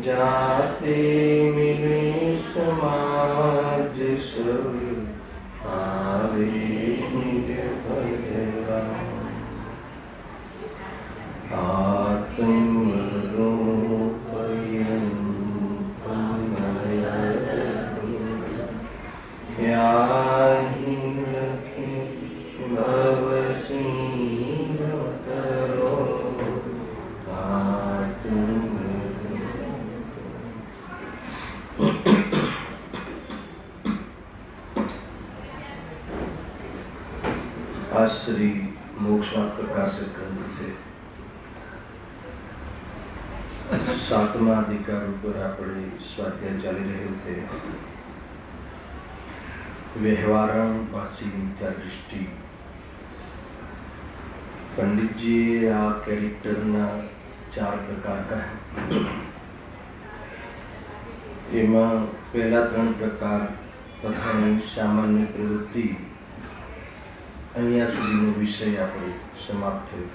जाते मिले समाज सब आवे निज भजरा आत्मरूपयं याहि लखे भवसिंहतरो आज श्री मोक्षमार्ग प्रकाशित ग्रंथ से सातमा अधिकार पर આપણે સ્વાધ્યાય ચાલી રહ્યો છે વ્યવહારણ પાસી મિથ્યા દૃષ્ટિ. પંડિતજીએ આ કેરેક્ટરના 4 પ્રકાર કહ્યા. એમાં પહેલા 3 પ્રકાર તથા સામાન્ય પ્રવૃત્તિ અહીંયા સુધીનો વિષય આપણે સમાપ્ત થયો.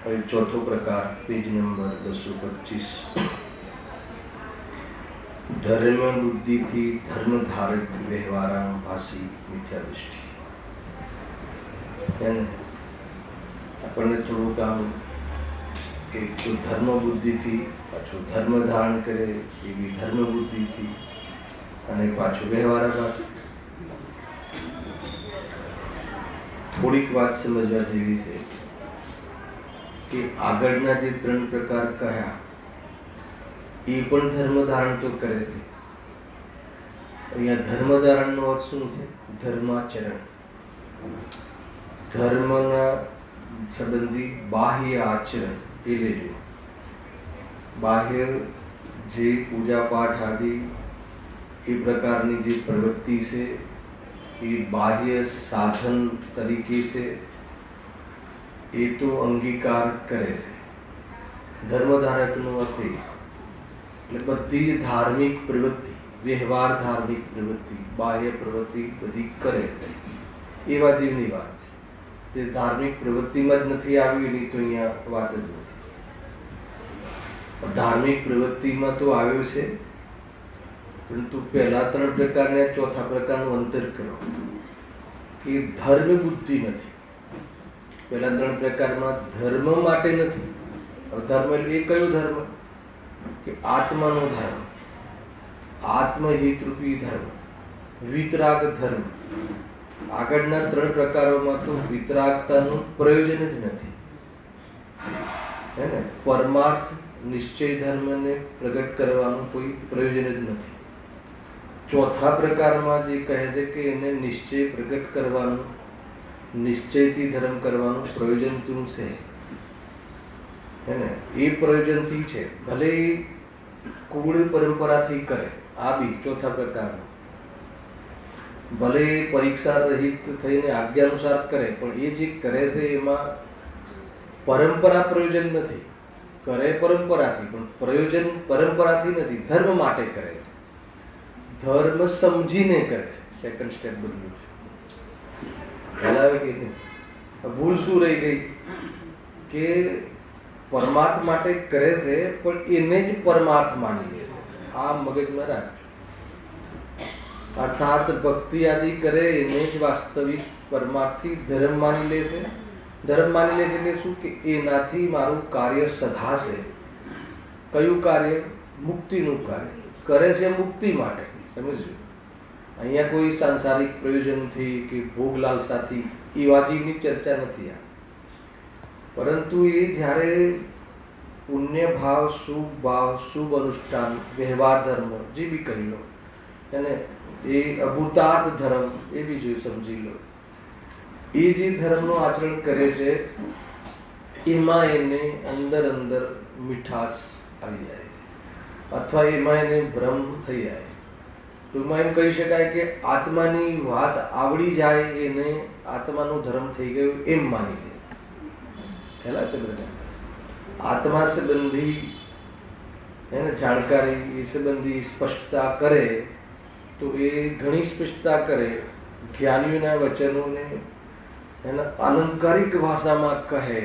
હવે ચોથો પ્રકાર પેજ નંબર 225 ધર્મ બુદ્ધિથી ધર્મ ધારક વ્યવહારામ ભાષી મિથ્યા દૃષ્ટિ. આપણને થોડુંક આમ કે ધર્મ બુદ્ધિથી પાછું ધર્મ ધારણ કરે એવી ધર્મ બુદ્ધિથી અને પાછું વ્યવહાર ભાષી. થોડીક વાત સમજવા જેવી છે કે આગળના જે 3 પ્રકાર કહ્યા એ પણ ધર્મ ધારણ તો કરે છે. અહીંયા ધર્મ ધારણનો અર્થ શું છે? ધર્માચરણ. ધર્મના સંબંધી બાહ્ય આચરણ એ લેજો. બાહ્ય જે પૂજા પાઠ આદિ એ પ્રકારની જે પ્રવૃત્તિ છે એ બાહ્ય સાધન તરીકે છે એ તો અંગીકાર કરે છે. ધર્મધારકનો અર્થ એટલે બધી જ ધાર્મિક પ્રવૃત્તિ, વ્યવહાર ધાર્મિક પ્રવૃત્તિ, બાહ્ય પ્રવૃત્તિ બધી કરે છે એવા જીવની વાત છે. જે ધાર્મિક પ્રવૃત્તિમાં જ નથી આવ્યું એની તો અહીંયા વાત જ નથી. ધાર્મિક પ્રવૃત્તિમાં તો આવ્યો છે, પરંતુ પહેલા 3 પ્રકારને ચોથા પ્રકારનું અંતર કરો કે ધર્મ બુદ્ધિ નથી. પહેલા 3 પ્રકારમાં ધર્મ માટે નથી. ધર્મ એટલે એ કયો ધર્મ? કે આત્માનો ધર્મ, આત્મહિતરૂપી ધર્મ, વિતરાગ ધર્મ. આગળના 3 પ્રકારોમાં તો વિતરાગતાનું પ્રયોજન જ નથી, હે ને? પરમાર્થ નિશ્ચય ધર્મને પ્રગટ કરવાનું કોઈ પ્રયોજન જ નથી. ચોથા પ્રકારમાં જે કહે છે કે એને નિશ્ચય પ્રગટ કરવાનું, નિશ્ચયથી ધર્મ કરવાનું પ્રયોજન શું છે, હે ને? એ પ્રયોજનથી છે. ભલે કુળ પરંપરાથી કરે, આ બી ચોથા પ્રકારનું. ભલે પરીક્ષા રહિત થઈને આજ્ઞાનુસાર કરે, પણ એ જે કરે છે એમાં પરંપરા પ્રયોજન નથી. કરે પરંપરાથી, પણ પ્રયોજન પરંપરાથી નથી, ધર્મ માટે કરે છે. ધર્મ સમજીને કરે છે. સેકન્ડ સ્ટેપ બદલ્યું છે. ખ્યાલ આવે કે નહીં? ભૂલ શું રહી ગઈ કે પરમાર્થ માટે કરે છે પણ એને જ પરમાર્થ માની લે છે. આ મગજમાં રાખજો. અર્થાત ભક્તિ આદિ કરે એને જ વાસ્તવિક પરમાર્થથી ધર્મ માની લે છે. ધર્મ માની લે છે એટલે શું? કે એનાથી મારું કાર્ય સધાશે. કયું કાર્ય? મુક્તિનું કાર્ય કરે છે, મુક્તિ માટે. સમજજો, અહીંયા કોઈ સાંસારિક પ્રયોજનથી કે ભોગ લાલસાથી એવા જીવની ચર્ચા નથી આ. પરંતુ એ જ્યારે પુણ્ય ભાવ, શુભ ભાવ, શુભ અનુષ્ઠાન, વ્યવહાર ધર્મ જે બી કહી લો, અને એ અભૂતાર્થ ધર્મ એ બી જોઈ સમજી લો, એ જે ધર્મનું આચરણ કરે છે એમાં એને અંદર અંદર મીઠાશ આવી જાય છે. અથવા એમાં એને ભ્રમ થઈ જાય છે. ટૂંકમાં એમ કહી શકાય કે આત્માની વાત આવડી જાય એને આત્માનો ધર્મ થઈ ગયો એમ માની લે. ખ્યાલ આવે છે બધા? આત્મા સંબંધી એને જાણકારી એ સંબંધી સ્પષ્ટતા કરે તો એ ઘણી સ્પષ્ટતા કરે, જ્ઞાનીઓના વચનોને એના અલંકારિક ભાષામાં કહે.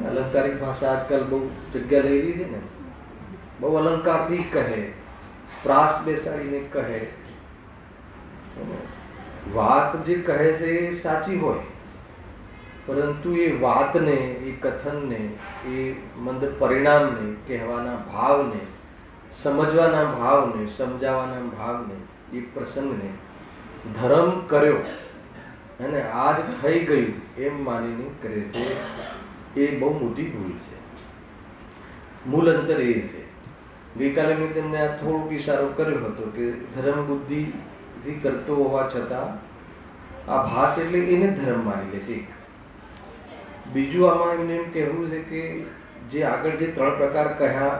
અલંકારિક ભાષા આજકાલ બહુ જગ્યા લઈ રહી છે ને, બહુ અલંકારથી કહે, પ્રાસ બેસાડીને કહે. વાત જે કહે છે એ સાચી હોય, પરંતુ એ વાતને, એ કથનને, એ મંદ પરિણામને, કહેવાના ભાવને, સમજવાના ભાવને, સમજાવવાના ભાવને, એ પ્રસંગને ધર્મ કર્યો અને આજ થઈ ગયું એમ માનીને કરે છે. એ બહુ મોટી ભૂલ છે. મૂળ અંતર એ છે. ગઈકાલે મેં તમને આ થોડોક ઇશારો કર્યો હતો કે ધર્મ બુદ્ધિથી કરતો હોવા છતાં આ ભાસ એટલે એને ધર્મ માની લે છે. એક બીજું આમાં એમને એમ કહેવું છે કે જે આગળ જે 3 પ્રકાર કહ્યા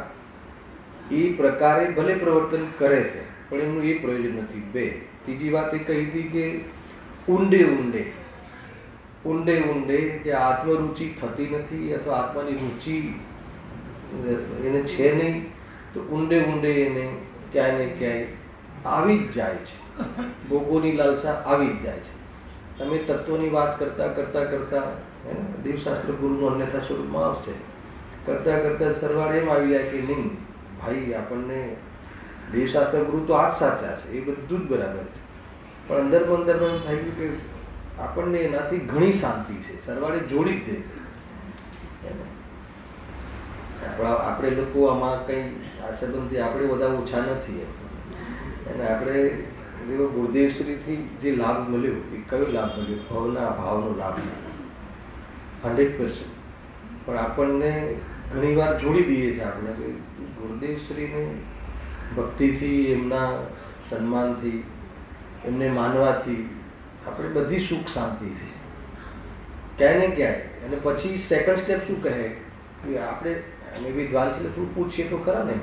એ પ્રકારે ભલે પ્રવર્તન કરે છે પણ એમનું એ પ્રયોજન નથી. 2 ત્રીજી વાત એ કહી હતી કે ઊંડે ઊંડે જે આત્મરુચિ થતી નથી અથવા આત્માની રુચિ એને છે નહીં, તો ઊંડે એને ક્યાંય ને ક્યાંય આવી જ જાય છે. ભોગોની લાલસા આવી જ જાય છે. તમે તત્વની વાત કરતા દેવશાસ્ત્ર ગુરુનું અન્યથા સ્વરૂપમાં આવશે, કરતા સરવાળે એમ આવી જાય કે નહીં ભાઈ, આપણને દેવશાસ્ત્ર ગુરુ તો આ જ સાચા છે, એ બધું જ બરાબર છે, પણ અંદરમાં એમ થઈ ગયું કે આપણને એનાથી ઘણી શાંતિ છે, સરવાળે જોડી જ દે છે. આપણે લોકો આમાં કંઈ આ સંબંધી આપણે બધા ઓછા નથી. અને આપણે ગુરુદેવશ્રીથી જે લાભ મળ્યો એ કયો લાભ મળ્યો? ભવના ભાવનો લાભ, 100%. પણ આપણને ઘણીવાર જોડી દઈએ છીએ આપણે કે ગુરુદેવશ્રીને ભક્તિથી, એમના સન્માનથી, એમને માનવાથી આપણે બધી સુખ શાંતિ છે ક્યાંય ને ક્યાંય. અને પછી સેકન્ડ સ્ટેપ શું કહે કે આપણે અમે વિદ્વાન છે એટલે થોડું પૂછીએ તો ખરા ને,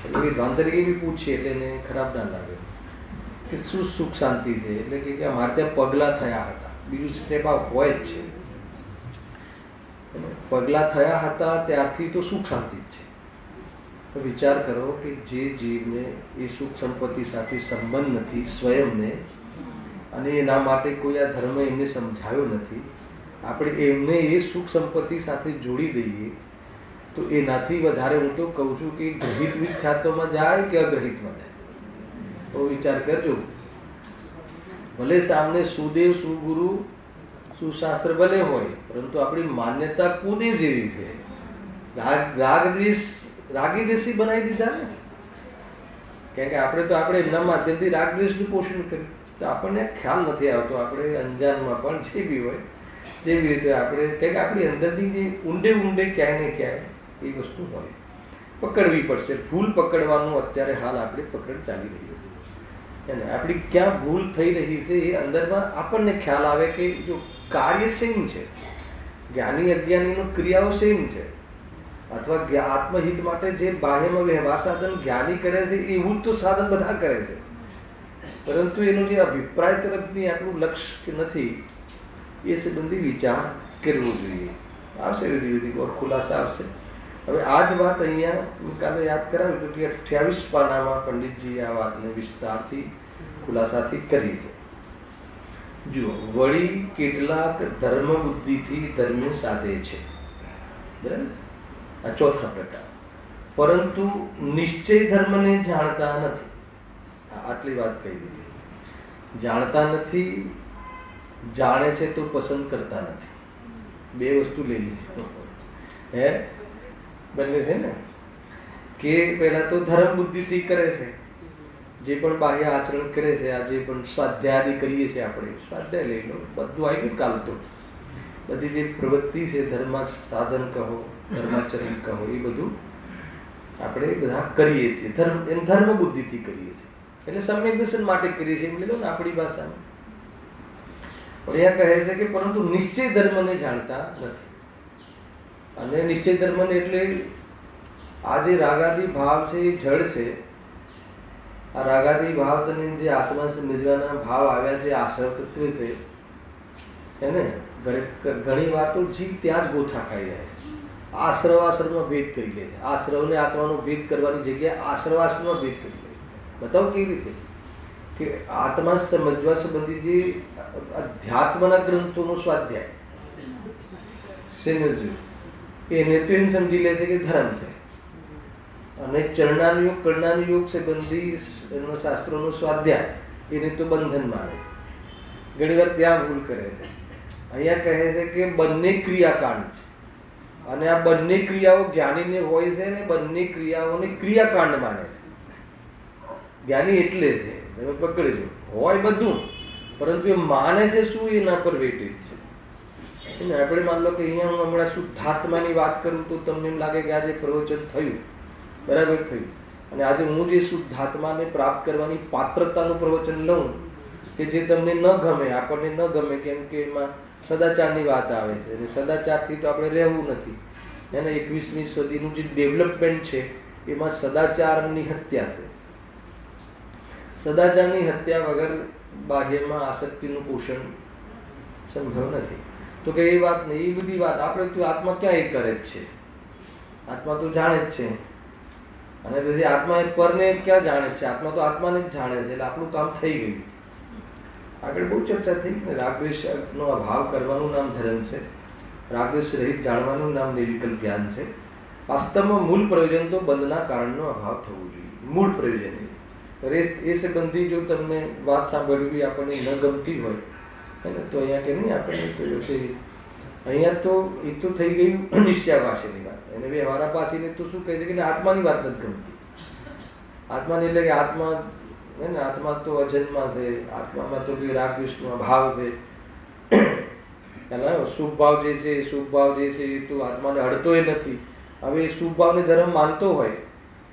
એટલે વિદ્વાન તરીકે બી પૂછીએ એટલે એને ખરાબ ના લાગે કે શું સુખ શાંતિ છે. એટલે કે અમારે ત્યાં પગલાં થયા હતા. બીજું સ્ટેપ આ હોય જ છે, પગલાં થયા હતા ત્યારથી તો સુખ શાંતિ જ છે. તો વિચાર કરો કે જે જીવને એ સુખ સંપત્તિ સાથે સંબંધ નથી સ્વયંને, અને એના માટે કોઈ આ ધર્મ એમને સમજાવ્યો નથી, આપણે એમને એ સુખ સંપત્તિ સાથે જોડી દઈએ તો એનાથી વધારે હું તો કહું છું કે ગ્રહિત મિથ્યાત્વમાં જાય કે અગ્રહિતમાં જાય. તો વિચાર કરજો. ભલે સામને સુદેવ, સુગુરુ, સુશાસ્ત્ર ભલે હોય, પરંતુ આપણી માન્યતા કુદેવ જેવી છે. રાગી દ્વેષી બનાવી દીધા ને, કારણ કે આપણે એમના માધ્યમથી રાગ દ્વેષનું પોષણ કર્યું. તો આપણને ખ્યાલ નથી આવતો, આપણે અંજાનમાં પણ જે બી હોય જેવી રીતે આપણે, કારણ કે આપણી અંદરની જે ઊંડે ક્યાંય ને ક્યાંય એ વસ્તુ હોય, પકડવી પડશે. ભૂલ પકડવાનું અત્યારે હાલ આપણે પકડ ચાલી રહ્યું છે. અને આપણી ક્યાં ભૂલ થઈ રહી છે એ અંદરમાં આપણને ખ્યાલ આવે કે જો કાર્ય સેમ છે, જ્ઞાની અજ્ઞાનીનો ક્રિયાઓ સેમ છે, અથવા આત્મહિત માટે જે બાહ્યમાં વ્યવહાર સાધન જ્ઞાની કરે છે એવું જ તો સાધન બધા કરે છે, પરંતુ એનું જે અભિપ્રાય તરફની આપણું લક્ષ્ય કે નથી એ સંબંધી વિચાર કરવો જોઈએ. આવશે વિધિ ખુલાસા આવશે. હવે આ જ વાત અહીંયા કાલે યાદ કરાવ્યું હતું કે 28 પાનામાં પંડિતજીએ આ વાતને વિસ્તારથી ખુલાસાથી કરી છે. જુઓ, વળી કેટલાક ધર્મ બુદ્ધિથી ધર્મ સાધે છે, બરાબર? આ ચોથા પ્રકાર. પરંતુ નિશ્ચય ધર્મને જાણતા નથી. આટલી વાત કહી દીધી. જાણતા નથી, જાણે છે તો પસંદ કરતા નથી. 2 વસ્તુ લઈ લીધી બંને છે ને. કે પહેલા તો ધર્મ બુદ્ધિથી કરે છે, જે પણ બાહ્ય આચરણ કરે છે, આ જે પણ સ્વાધ્યાય આદિ કરીએ છીએ આપણે, સ્વાધ્યાય લઈ લો, બધું આવી ગયું કાલ તો. બધી જે પ્રવૃત્તિ છે, ધર્મ સાધન કહો, ધર્માચરણ કહો, એ બધું આપણે બધા કરીએ છીએ. ધર્મ બુદ્ધિથી કરીએ છીએ, એટલે સમ્યક દર્શન માટે કરીએ છીએ એમ લઈ લો ને આપણી ભાષામાં. પણ અહીંયા કહે છે કે પરંતુ નિશ્ચય ધર્મને જાણતા નથી. અને નિશ્ચય ધર્મને એટલે આ જે રાગાદી ભાવ છે એ જડ છે. આ રાગાદી ભાવ તને જે આત્મા સમજવાના ભાવ આવ્યા છે આશ્રવ તત્વ છે એને ઘણી વાર તો જીવ ત્યાં જ ગોથા ખાઈ જાય છે. આશ્રવમાં ભેદ કરી લે છે. આશ્રવને આત્માનો ભેદ કરવાની જગ્યાએ આશ્રવાશ્રમમાં ભેદ કરી લે છે. બતાવો કેવી રીતે કે આત્મા સમજવા સંબંધી જે અધ્યાત્મના ગ્રંથોનો સ્વાધ્યાય એને તો એમ સમજી લે છે કે ધર્મ છે, અને ચરણાનુયોગ કરણાનુયોગ સંબંધી શાસ્ત્રોનો સ્વાધ્યાય એને તો બંધન માને છે. ઘણી વાર ત્યાં ભૂલ કરે છે. અહીંયા કહે છે કે બંને ક્રિયાકાંડ છે, અને આ બંને ક્રિયાઓ જ્ઞાનીને હોય છે ને બંને ક્રિયાઓને ક્રિયાકાંડ માને છે. જ્ઞાની એટલે છે, તમે પકડજો, હોય બધું, પરંતુ એ માને છે શું એના પર વેટેજ છે. આપણે માન લો કે અહીંયા હું હમણાં શુદ્ધાત્માની વાત કરું તો તમને એમ લાગે કે આજે પ્રવચન થયું, બરાબર થયું, અને આજે હું જે શુદ્ધાત્માને પ્રાપ્ત કરવાની પાત્રતાનું પ્રવચન લઉં કે જે તમને ન ગમે, આપણને ન ગમે, કેમ કે એમાં સદાચારની વાત આવે છે, અને સદાચારથી તો આપણે રહેવું નથી. એને 21મી સદીનું જે ડેવલપમેન્ટ છે એમાં સદાચારની હત્યા છે. સદાચારની હત્યા વગર બાહ્યમાં આસક્તિનું પોષણ સંભવ નથી. તો કે એ વાત નહીં, એ બધી વાત આપણે તો આત્મા ક્યાં એ કરે જ છે? આત્મા તો જાણે જ છે, અને પછી આત્મા પરને ક્યાં જાણે છે? આત્મા તો આત્માને જ જાણે છે. એટલે આપણું કામ થઈ ગયું. આગળ બહુ ચર્ચા થઈ ને રાગદ્વેષનો અભાવ કરવાનું નામ ધર્મ છે, રાગદ્વેષ રહિત જાણવાનું નામ નિર્વિકલ્પ જ્ઞાન છે. વાસ્તવમાં મૂળ પ્રયોજન તો બંધના કારણનો અભાવ થવું જોઈએ. મૂળ પ્રયોજન એ સંબંધી જો તમને વાત સાંભળવી આપણને ન ગમતી હોય ને તો અહીંયા કે નહીં આપણને તો અહીંયા તો એ તો થઈ ગયું નિશ્ચયાભાષીની વાત. એને વ્યવહારા પાસીને તો શું કહે છે કે આત્માની વાત નથી ગમતી. આત્માને એટલે કે આત્મા ને આત્મા તો અજન્મા છે, આત્મામાં તો કોઈ રાગ દ્વેષનો અભાવ છે. શુભ ભાવ જે છે, શુભ ભાવ જે છે એ તો આત્માને અડતોય નથી. હવે એ શુભ ભાવને ધર્મ માનતો હોય,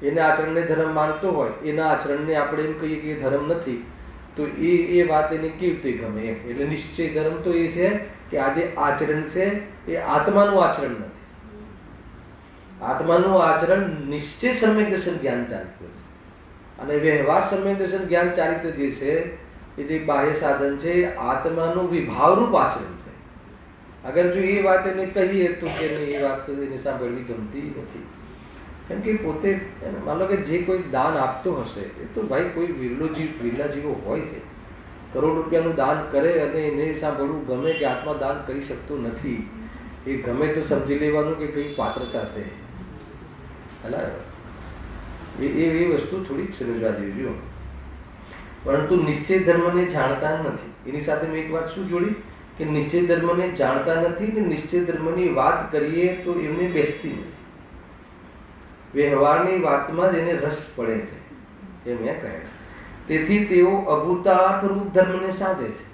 એને આચરણને ધર્મ માનતો હોય, એના આચરણને આપણે એમ કહીએ કે એ ધર્મ નથી, તો એ વાત એને કેવી રીતે ગમે એમ. એટલે નિશ્ચય ધર્મ તો એ છે કે આ જે આચરણ છે એ આત્માનું આચરણ નથી. આત્માનું આચરણ નિશ્ચય સમ્યક દર્શન જ્ઞાન ચારિત્ર છે, અને વ્યવહાર સમ્યક દર્શન જ્ઞાન ચારિત્ર જે છે એ જે બાહ્ય સાધન છે એ આત્માનું વિભાવરૂપ આચરણ છે. અગર જો એ વાત એને કહીએ તો કે એ વાત એને સાંભળવી ગમતી નથી. કેમ કે પોતે માન લો કે જે કોઈ દાન આપતો હશે એ તો ભાઈ કોઈ વિરલા જીવો હોય છે, કરોડ રૂપિયાનું દાન કરે અને એને સાંભળવું ગમે કે આત્મા દાન કરી શકતો નથી, એ ગમે તો સમજી લેવાનું કે કઈ પાત્રતા છે. હલા એ વસ્તુ થોડીક સમજવા જેવી. પરંતુ નિશ્ચય ધર્મને જાણતા નથી. એની સાથે મેં એક વાત શું જોડી કે નિશ્ચય ધર્મને જાણતા નથી ને નિશ્ચય ધર્મની વાત કરીએ તો એમને બેસતી નથી. વ્યવહારની વાતમાં જ એને રસ પડે છે એમ એ કહે છે. તેથી તેઓ અભૂતાર્થ રૂપ ધર્મને સાધે છે.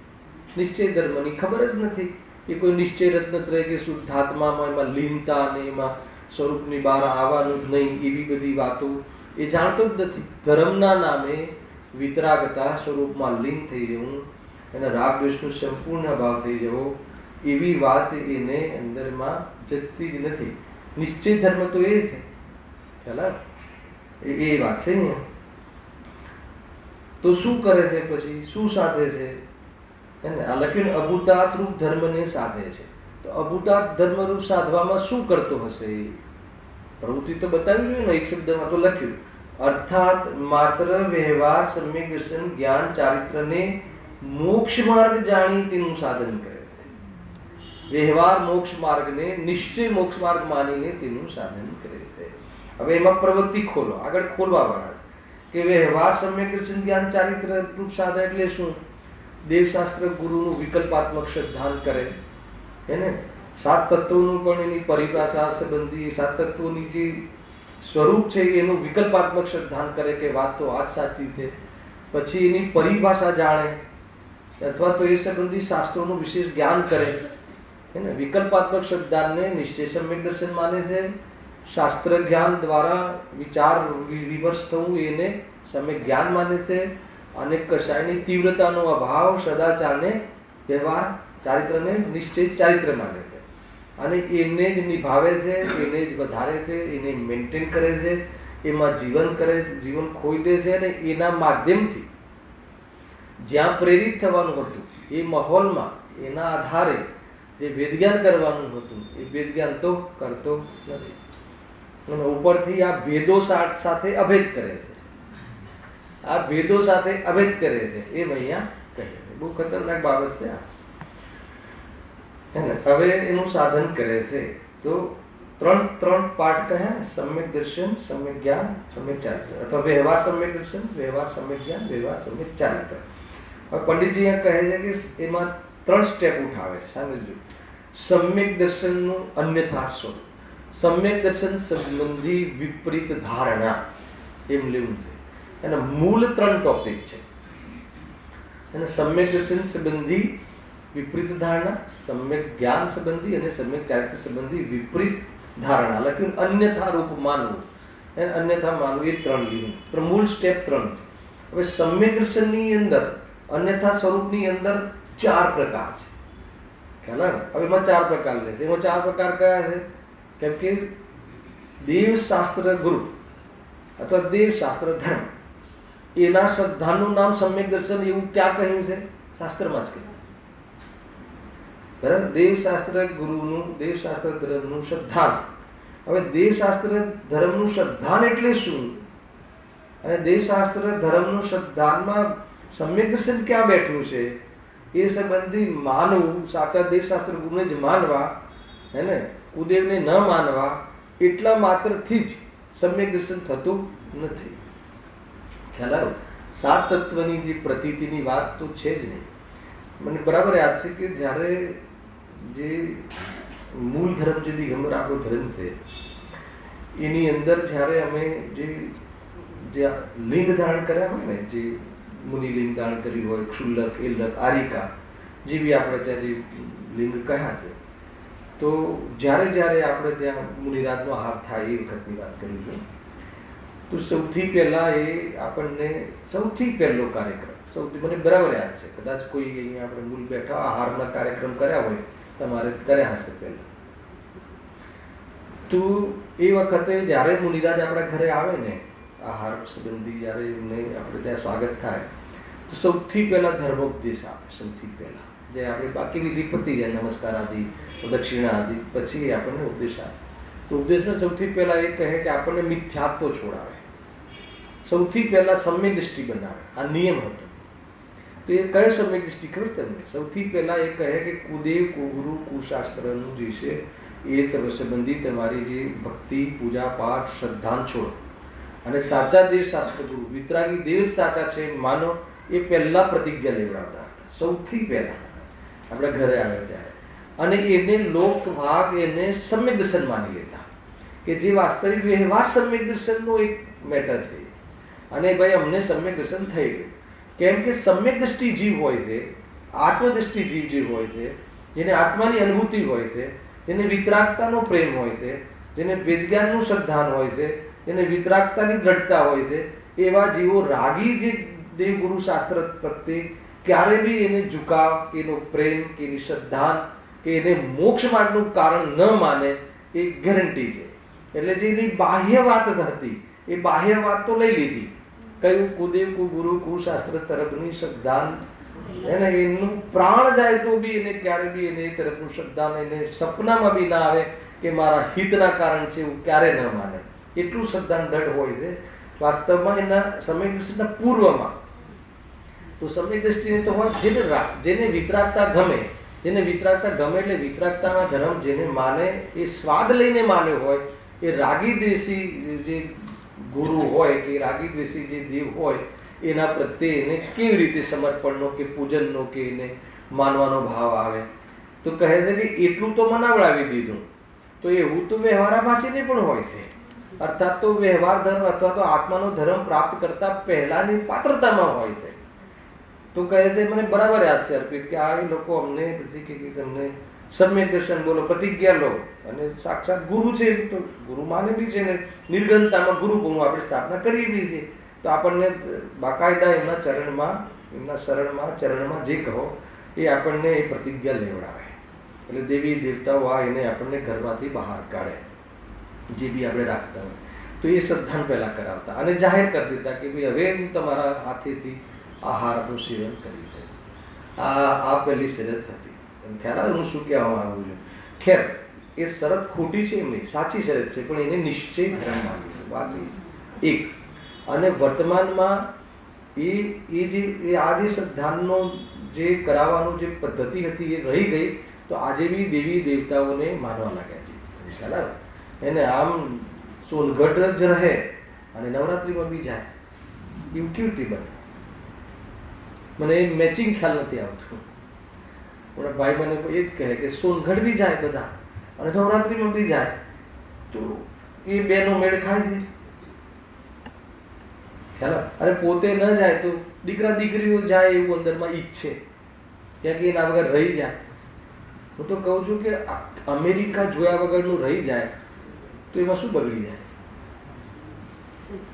નિશ્ચય ધર્મની ખબર જ નથી. એ કોઈ નિશ્ચય રત્નત્રય કે શુદ્ધાત્મામાં એમાં લીનતા અને એમાં સ્વરૂપની બહાર આવવાનું જ નહીં એવી બધી વાતો એ જાણતો જ નથી. ધર્મના નામે વિતરાગતા, સ્વરૂપમાં લીન થઈ જવું, એના રાગ દ્વેષનો સંપૂર્ણ અભાવ થઈ જવો, એવી વાત એને અંદરમાં જચતી જ નથી. નિશ્ચય ધર્મ તો એ છે, ખ્યાલ એ વાત છે ને. તો શું કરે છે પછી, શું સાધે છે? આ લખ્યું અભૂતાર્થ રૂપ ધર્મને સાધે છે. તો અભૂતાર્થ ધર્મરૂપ સાધવામાં શું કરતો હશે? પ્રવૃત્તિ તો બતાવી જોઈએ ને, એક શબ્દમાં તો લખ્યું અર્થાત માત્ર વ્યવહાર સમ્યક દર્શન જ્ઞાન ચારિત્રને મોક્ષ માર્ગ જાણી તેનું સાધન કરે છે. વ્યવહાર મોક્ષ માર્ગને નિશ્ચય મોક્ષ માર્ગ માનીને તેનું સાધન કરે છે. હવે એમાં પ્રવૃત્તિ ખોલો, આગળ ખોલવા વાળા છે કે વ્યવહાર સમ્યક દર્શન જ્ઞાન ચારિત્ર રૂપ સાધન એટલે શું? દેવશાસ્ત્ર ગુરુનું વિકલ્પાત્મક શ્રદ્ધાન કરે, એને સાત તત્વોનું પણ એની પરિભાષા સંબંધી સાત તત્વોની જે સ્વરૂપ છે એનું વિકલ્પાત્મક શ્રદ્ધાન કરે કે વાત તો આ જ સાચી છે. પછી એની પરિભાષા જાણે અથવા તો એ સંબંધી શાસ્ત્રોનું વિશેષ જ્ઞાન કરે. એને વિકલ્પાત્મક શ્રદ્ધાનને નિશ્ચય સમ્યક દર્શન માને છે. શાસ્ત્ર જ્ઞાન દ્વારા વિચાર વિમર્શ થવું એને સમ્યક જ્ઞાન માને છે. અને કશાયની તીવ્રતાનો અભાવ સદાચારને વ્યવહાર ચારિત્રને નિશ્ચય ચારિત્ર માને છે. અને એને જ નિભાવે છે, એને જ વધારે છે, એને મેન્ટેન કરે છે, એમાં જીવન ખોઈ દે છે, અને એના માધ્યમથી જ્યાં પ્રેરિત થવાનું હતું એ માહોલમાં એના આધારે જે વેદજ્ઞાન કરવાનું હતું એ વેદજ્ઞાન તો કરતો નથી, અને ઉપરથી આ ભેદો સાથે અભેદ કરે છે. આ ભેદો સાથે અભેદ કરે છે એમ અહીંયા કહે છે. બહુ ખતરનાક બાબત છે આ. હવે એનું સાધન કરે છે. તો ત્રણ પાઠ કહે ને, સમ્યક દર્શન, સમ્યક જ્ઞાન, સમ્યક ચારિત્ર, અથવા વ્યવહાર સમ્યક દર્શન, વ્યવહાર સમ્યક જ્ઞાન, વ્યવહાર સમ્યક ચારિત્ર. હવે પંડિતજી અહીંયા કહે છે કે એમાં 3 સ્ટેપ ઉઠાવે છે. સમજો, સમ્યક દર્શનનું અન્યથા સ્વરૂપ, સમ્યક દર્શન સંબંધી વિપરીત ધારણા, એમ લેવું છે. એના મૂળ 3 ટોપિક છે. અને સમ્યક દર્શન સંબંધી વિપરીત ધારણા, સમ્યક જ્ઞાન સંબંધી અને સમ્યક ચારિત્ર સંબંધી વિપરીત ધારણા. લખ્યું અન્યથા રૂપ માનવું, અને અન્યથા માનવું, એ 3 લીધું. મૂળ સ્ટેપ 3 છે. હવે સમ્યક દર્શનની અંદર અન્યથા સ્વરૂપની અંદર 4 પ્રકાર છે. ખ્યાલ આવે? હવે એમાં 4 પ્રકાર લે છે. એમાં 4 પ્રકાર કયા છે? કેમ કે દેવશાસ્ત્ર ગુરુ અથવા દેવશાસ્ત્ર ધર્મ, એના શ્રદ્ધાનું નામ સમ્યક દર્શન, એવું ક્યાં કહ્યું છે? શાસ્ત્રમાં જ કહ્યું. બરાબર? દેવશાસ્ત્ર ગુરુનું, દેવશાસ્ત્ર ધર્મનું શ્રદ્ધાન. હવે દેવશાસ્ત્ર ધર્મનું શ્રદ્ધાન એટલે શું? અને દેવશાસ્ત્ર ધર્મનું શ્રદ્ધાનમાં સમ્યક દર્શન ક્યાં બેઠું છે? એ સંબંધી માનવું, સાચા દેવશાસ્ત્ર ગુરુને જ માનવા, હે ને, કુદેવને ન માનવા, એટલા માત્રથી જ સમ્યક દર્શન થતું નથી. ખ્યાલ આવ્યો? 7 તત્વની જે પ્રતીતિની વાત તો છે જ નહીં. મને બરાબર યાદ છે કે જ્યારે જે મૂળ ધર્મ, જે દિગંબર આપણો ધર્મ છે, એની અંદર જ્યારે અમે જે લિંગ ધારણ કર્યા હોય ને, જે મુનિ લિંગ ધારણ કર્યું હોય, ક્ષુલ્લક, એલક, આરિકા, જે બી આપણે ત્યાં જે લિંગ કહ્યા છે, તો જ્યારે આપણે ત્યાં મુનિરાજનો આહાર થાય એ વખતની વાત કરી છે. તો સૌથી પહેલાં એ આપણને સૌથી પહેલો કાર્યક્રમ, મને બરાબર યાદ છે, કદાચ કોઈ અહીંયા આપણે મૂળ બેઠા આહારના કાર્યક્રમ કર્યા હોય, તમારે કર્યા હશે પહેલાં. તો એ વખતે જ્યારે મુનિરાજ આપણા ઘરે આવે ને, આહાર સંબંધી જ્યારે એમને આપણે ત્યાં સ્વાગત થાય, તો સૌથી પહેલાં ધર્મોપદેશ આપે. સૌથી પહેલાં જે આપણે બાકી વિધિ પતી જાય, નમસ્કાર આદિ, દક્ષિણા આદિ, પછી એ આપણને ઉપદેશ આપે. તો ઉપદેશમાં સૌથી પહેલાં એ કહે કે આપણને મિથ્યાત્વ છોડાવે, સૌથી પહેલાં સમ્યક દૃષ્ટિ બનાવે. આ નિયમ હતો. તો એ કયો સમ્યક દૃષ્ટિ ખબર તમને? સૌથી પહેલાં એ કહે કે કુદેવ, કુગુરુ, કુશાસ્ત્રનું જે છે એ સંબંધી તમારી જે ભક્તિ, પૂજા, પાઠ, શ્રદ્ધાન છોડો, અને સાચા દેવશાસ્ત્ર ગુરુ, વિતરાગી દેવ સાચા છે માનો, એ પહેલાં પ્રતિજ્ઞા લેવડાવતા હતા. સૌથી પહેલાં આપણા ઘરે આવે ત્યારે. અને એને લોકભાગ, એને સમ્યક દર્શન માની લેતા કે જે વાસ્તવિક વ્યવહાર સમ્યક દર્શનનો એક મેટર છે. અને ભાઈ અમને સમ્યક દર્શન થઈ ગયું. કેમ કે સમ્યક દૃષ્ટિ જીવ હોય છે, આત્મદૃષ્ટિ જીવ જે હોય છે, જેને આત્માની અનુભૂતિ હોય છે, જેને વિતરાગતાનો પ્રેમ હોય છે, જેને વેદજ્ઞાનનું શ્રદ્ધાન હોય છે, જેને વિતરાગતાની દ્રઢતા હોય છે, એવા જીવો રાગી જે દેવગુરુ શાસ્ત્ર પ્રત્યે ક્યારે બી એને ઝુકાવ કે એનો પ્રેમ કે એની શ્રદ્ધાન કે એને મોક્ષ માર્ગનું કારણ ન માને, એ ગેરંટી છે. એટલે જે એની બાહ્ય વાત હતી એ બાહ્ય વાત તો લઈ લીધી, કયું કુદેવ, કુગુરુ, કુશાસ્ત્ર તરફની શ્રદ્ધાન, એને એનું પ્રાણ જાય તો બી એને ક્યારે બી એને એ તરફનું શ્રદ્ધાન એને સપનામાં બી ના આવે કે મારા હિતના કારણ છે, એવું ક્યારે ન માને. એટલું શ્રદ્ધાન દઢ હોય છે વાસ્તવમાં એના સમ્યક દૃષ્ટિના પૂર્વમાં. તો સમ્યક દૃષ્ટિને તો હોય જેને વિતરાગતા ગમે, જેને વિતરાગતા ગમે એટલે વિતરાગતાના ધર્મ જેને માને, એ સ્વાદ લઈને માન્યો હોય, એ રાગી દ્વેષી જે ગુરુ હોય કે રાગી દ્વેષી જે દેવ હોય, એના પ્રત્યે એને કેવી રીતે સમર્પણનો કે પૂજનનો કે એને માનવાનો ભાવ આવે. તો કહે છે કે એટલું તો મનાવડાવી દીધું. તો એવું તો વ્યવહારાભાસીને પણ હોય છે. અર્થાત તો વ્યવહાર ધર્મ અથવા તો આત્માનો ધર્મ પ્રાપ્ત કરતા પહેલાની પાત્રતામાં હોય છે. તો કહે છે, મને બરાબર યાદ છે અર્પિત, કે આ લોકો અમને પછી કે તમને સમ્યક દર્શન બોલો, પ્રતિજ્ઞા લો, અને સાક્ષાત ગુરુ છે તો ગુરુ માને બી છે ને, નિર્ગનતામાં ગુરુ પૂરું આપણે સ્થાપના કરી બી છે. તો આપણને બાકાયદા એમના ચરણમાં, એમના ચરણમાં જે કહો એ આપણને એ પ્રતિજ્ઞા લેવડાવે. એટલે દેવી દેવતાઓ આ એને આપણને ઘરમાંથી બહાર કાઢે, જે બી આપણે રાખતા હોય તો એ શ્રદ્ધાન પહેલાં કરાવતા અને જાહેર કરી દેતા કે ભાઈ હવે હું તમારા હાથેથી આહારનું સેવન કરી છે. આ પહેલી શરત હતી. ખ્યાલ આવે હું શું કહેવા માગું છું? ખેર એ શરત ખોટી છે એમ નહીં, સાચી શરત છે, પણ એને નિશ્ચય ધર્મ માન્યું છે. વાત એ છે એક. અને વર્તમાનમાં એ જે આ જે શ્રદ્ધાનનો જે કરાવવાનું જે પદ્ધતિ હતી એ રહી ગઈ, તો આજે બી દેવી દેવતાઓને માનવા લાગ્યા છે. ખ્યાલ આવે? એને આમ સોનગઢ જ રહે અને નવરાત્રિમાં બી જાય, એવું કેવી રીતે બને? મને એ મેચિંગ ખ્યાલ નથી આવતું. મારા ભાઈ મને એ જ કહે કે સોનગઢ બી જાય બધા અને નવરાત્રિમાં બી જાય, તો એ બેનો મેળ ખાય છે. ખ્યાલ? અરે પોતે ન જાય તો દીકરા દીકરીઓ જાય એવું અંદરમાં ઈચ્છે, ક્યાંક એના વગર રહી જાય. હું તો કહું છું કે અમેરિકા જોયા વગરનું રહી જાય તો એમાં શું બગડી જાય?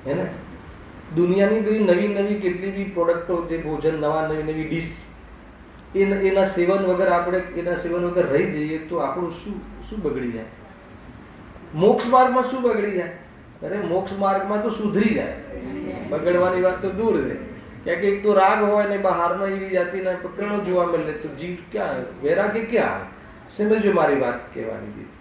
હે ને? દુનિયાની બધી નવી નવી કેટલી બી પ્રોડક્ટો, જે ભોજન, નવા નવી નવી ડીશ, એના સેવન વગર આપણે એના સેવન વગર રહી જઈએ તો આપણું શું બગડી જાય? મોક્ષ માર્ગમાં શું બગડી જાય? અરે મોક્ષ માર્ગમાં તો સુધરી જાય, બગડવાની વાત તો દૂર રહે. ક્યાંક એક તો રાગ હોય ને બહારમાં એવી જાતિના પ્રકરણો જોવા મળે તો જીવ ક્યાં, વૈરાગ્ય ક્યાં આવે? સમજો મારી વાત કહેવાની રીત.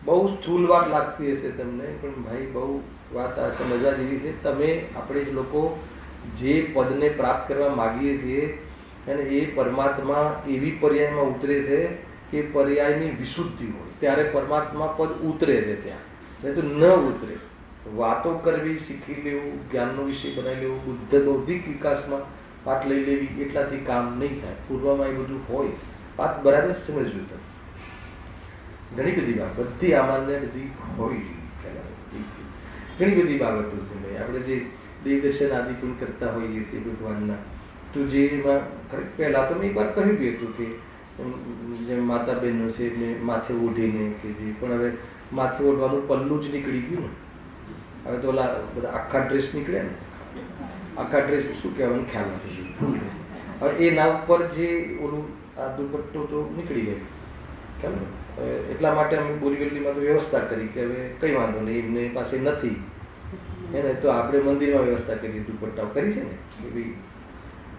બહુ સ્થૂલ વાત લાગતી હશે તમને, પણ ભાઈ બહુ વાત આ સમજવા જેવી છે. તમે આપણે જ લોકો જે પદને પ્રાપ્ત કરવા માગીએ છીએ અને એ પરમાત્મા એવી પર્યાયમાં ઉતરે છે કે પર્યાયની વિશુદ્ધિ હોય ત્યારે પરમાત્મા પદ ઉતરે છે. ત્યાં તો ન ઉતરે. વાતો કરવી શીખી લેવું, જ્ઞાનનો વિષય બનાવી લેવું, બૌદ્ધિક વિકાસમાં વાત લઈ લેવી, એટલાથી કામ નહીં થાય. પૂર્વમાં એ બધું હોય. વાત બરાબર સમજવું. તમે ઘણી બધી બાબત, બધી આમાંને બધી હોય, ઘણી બધી બાબતો છે. આપણે જે દેવ દર્શન આદિ પણ કરતા હોઈએ છીએ ભગવાનના, તો જે એમાં પહેલાં તો મેં એક વાર કહ્યું બી હતું કે જેમ માતા બહેનો છે એમને માથે ઓઢીને કે જે, પણ હવે માથે ઓઢવાનું પલ્લું જ નીકળી ગયું ને. હવે તો ઓલા બધા આખા ડ્રેસ નીકળે ને, આખા ડ્રેસ શું કહેવાનું ખ્યાલ નથી, ફૂલ ડ્રેસ. હવે એના ઉપર જે ઓલું આ દુપટ્ટો તો નીકળી ગયો. કેમ? એટલા માટે અમે બોરીવલીમાં તો વ્યવસ્થા કરી કે હવે કંઈ વાંધો નહીં, એમને પાસે નથી એને તો આપણે મંદિરમાં વ્યવસ્થા કરી, દુપટ્ટાઓ કરી છે ને કે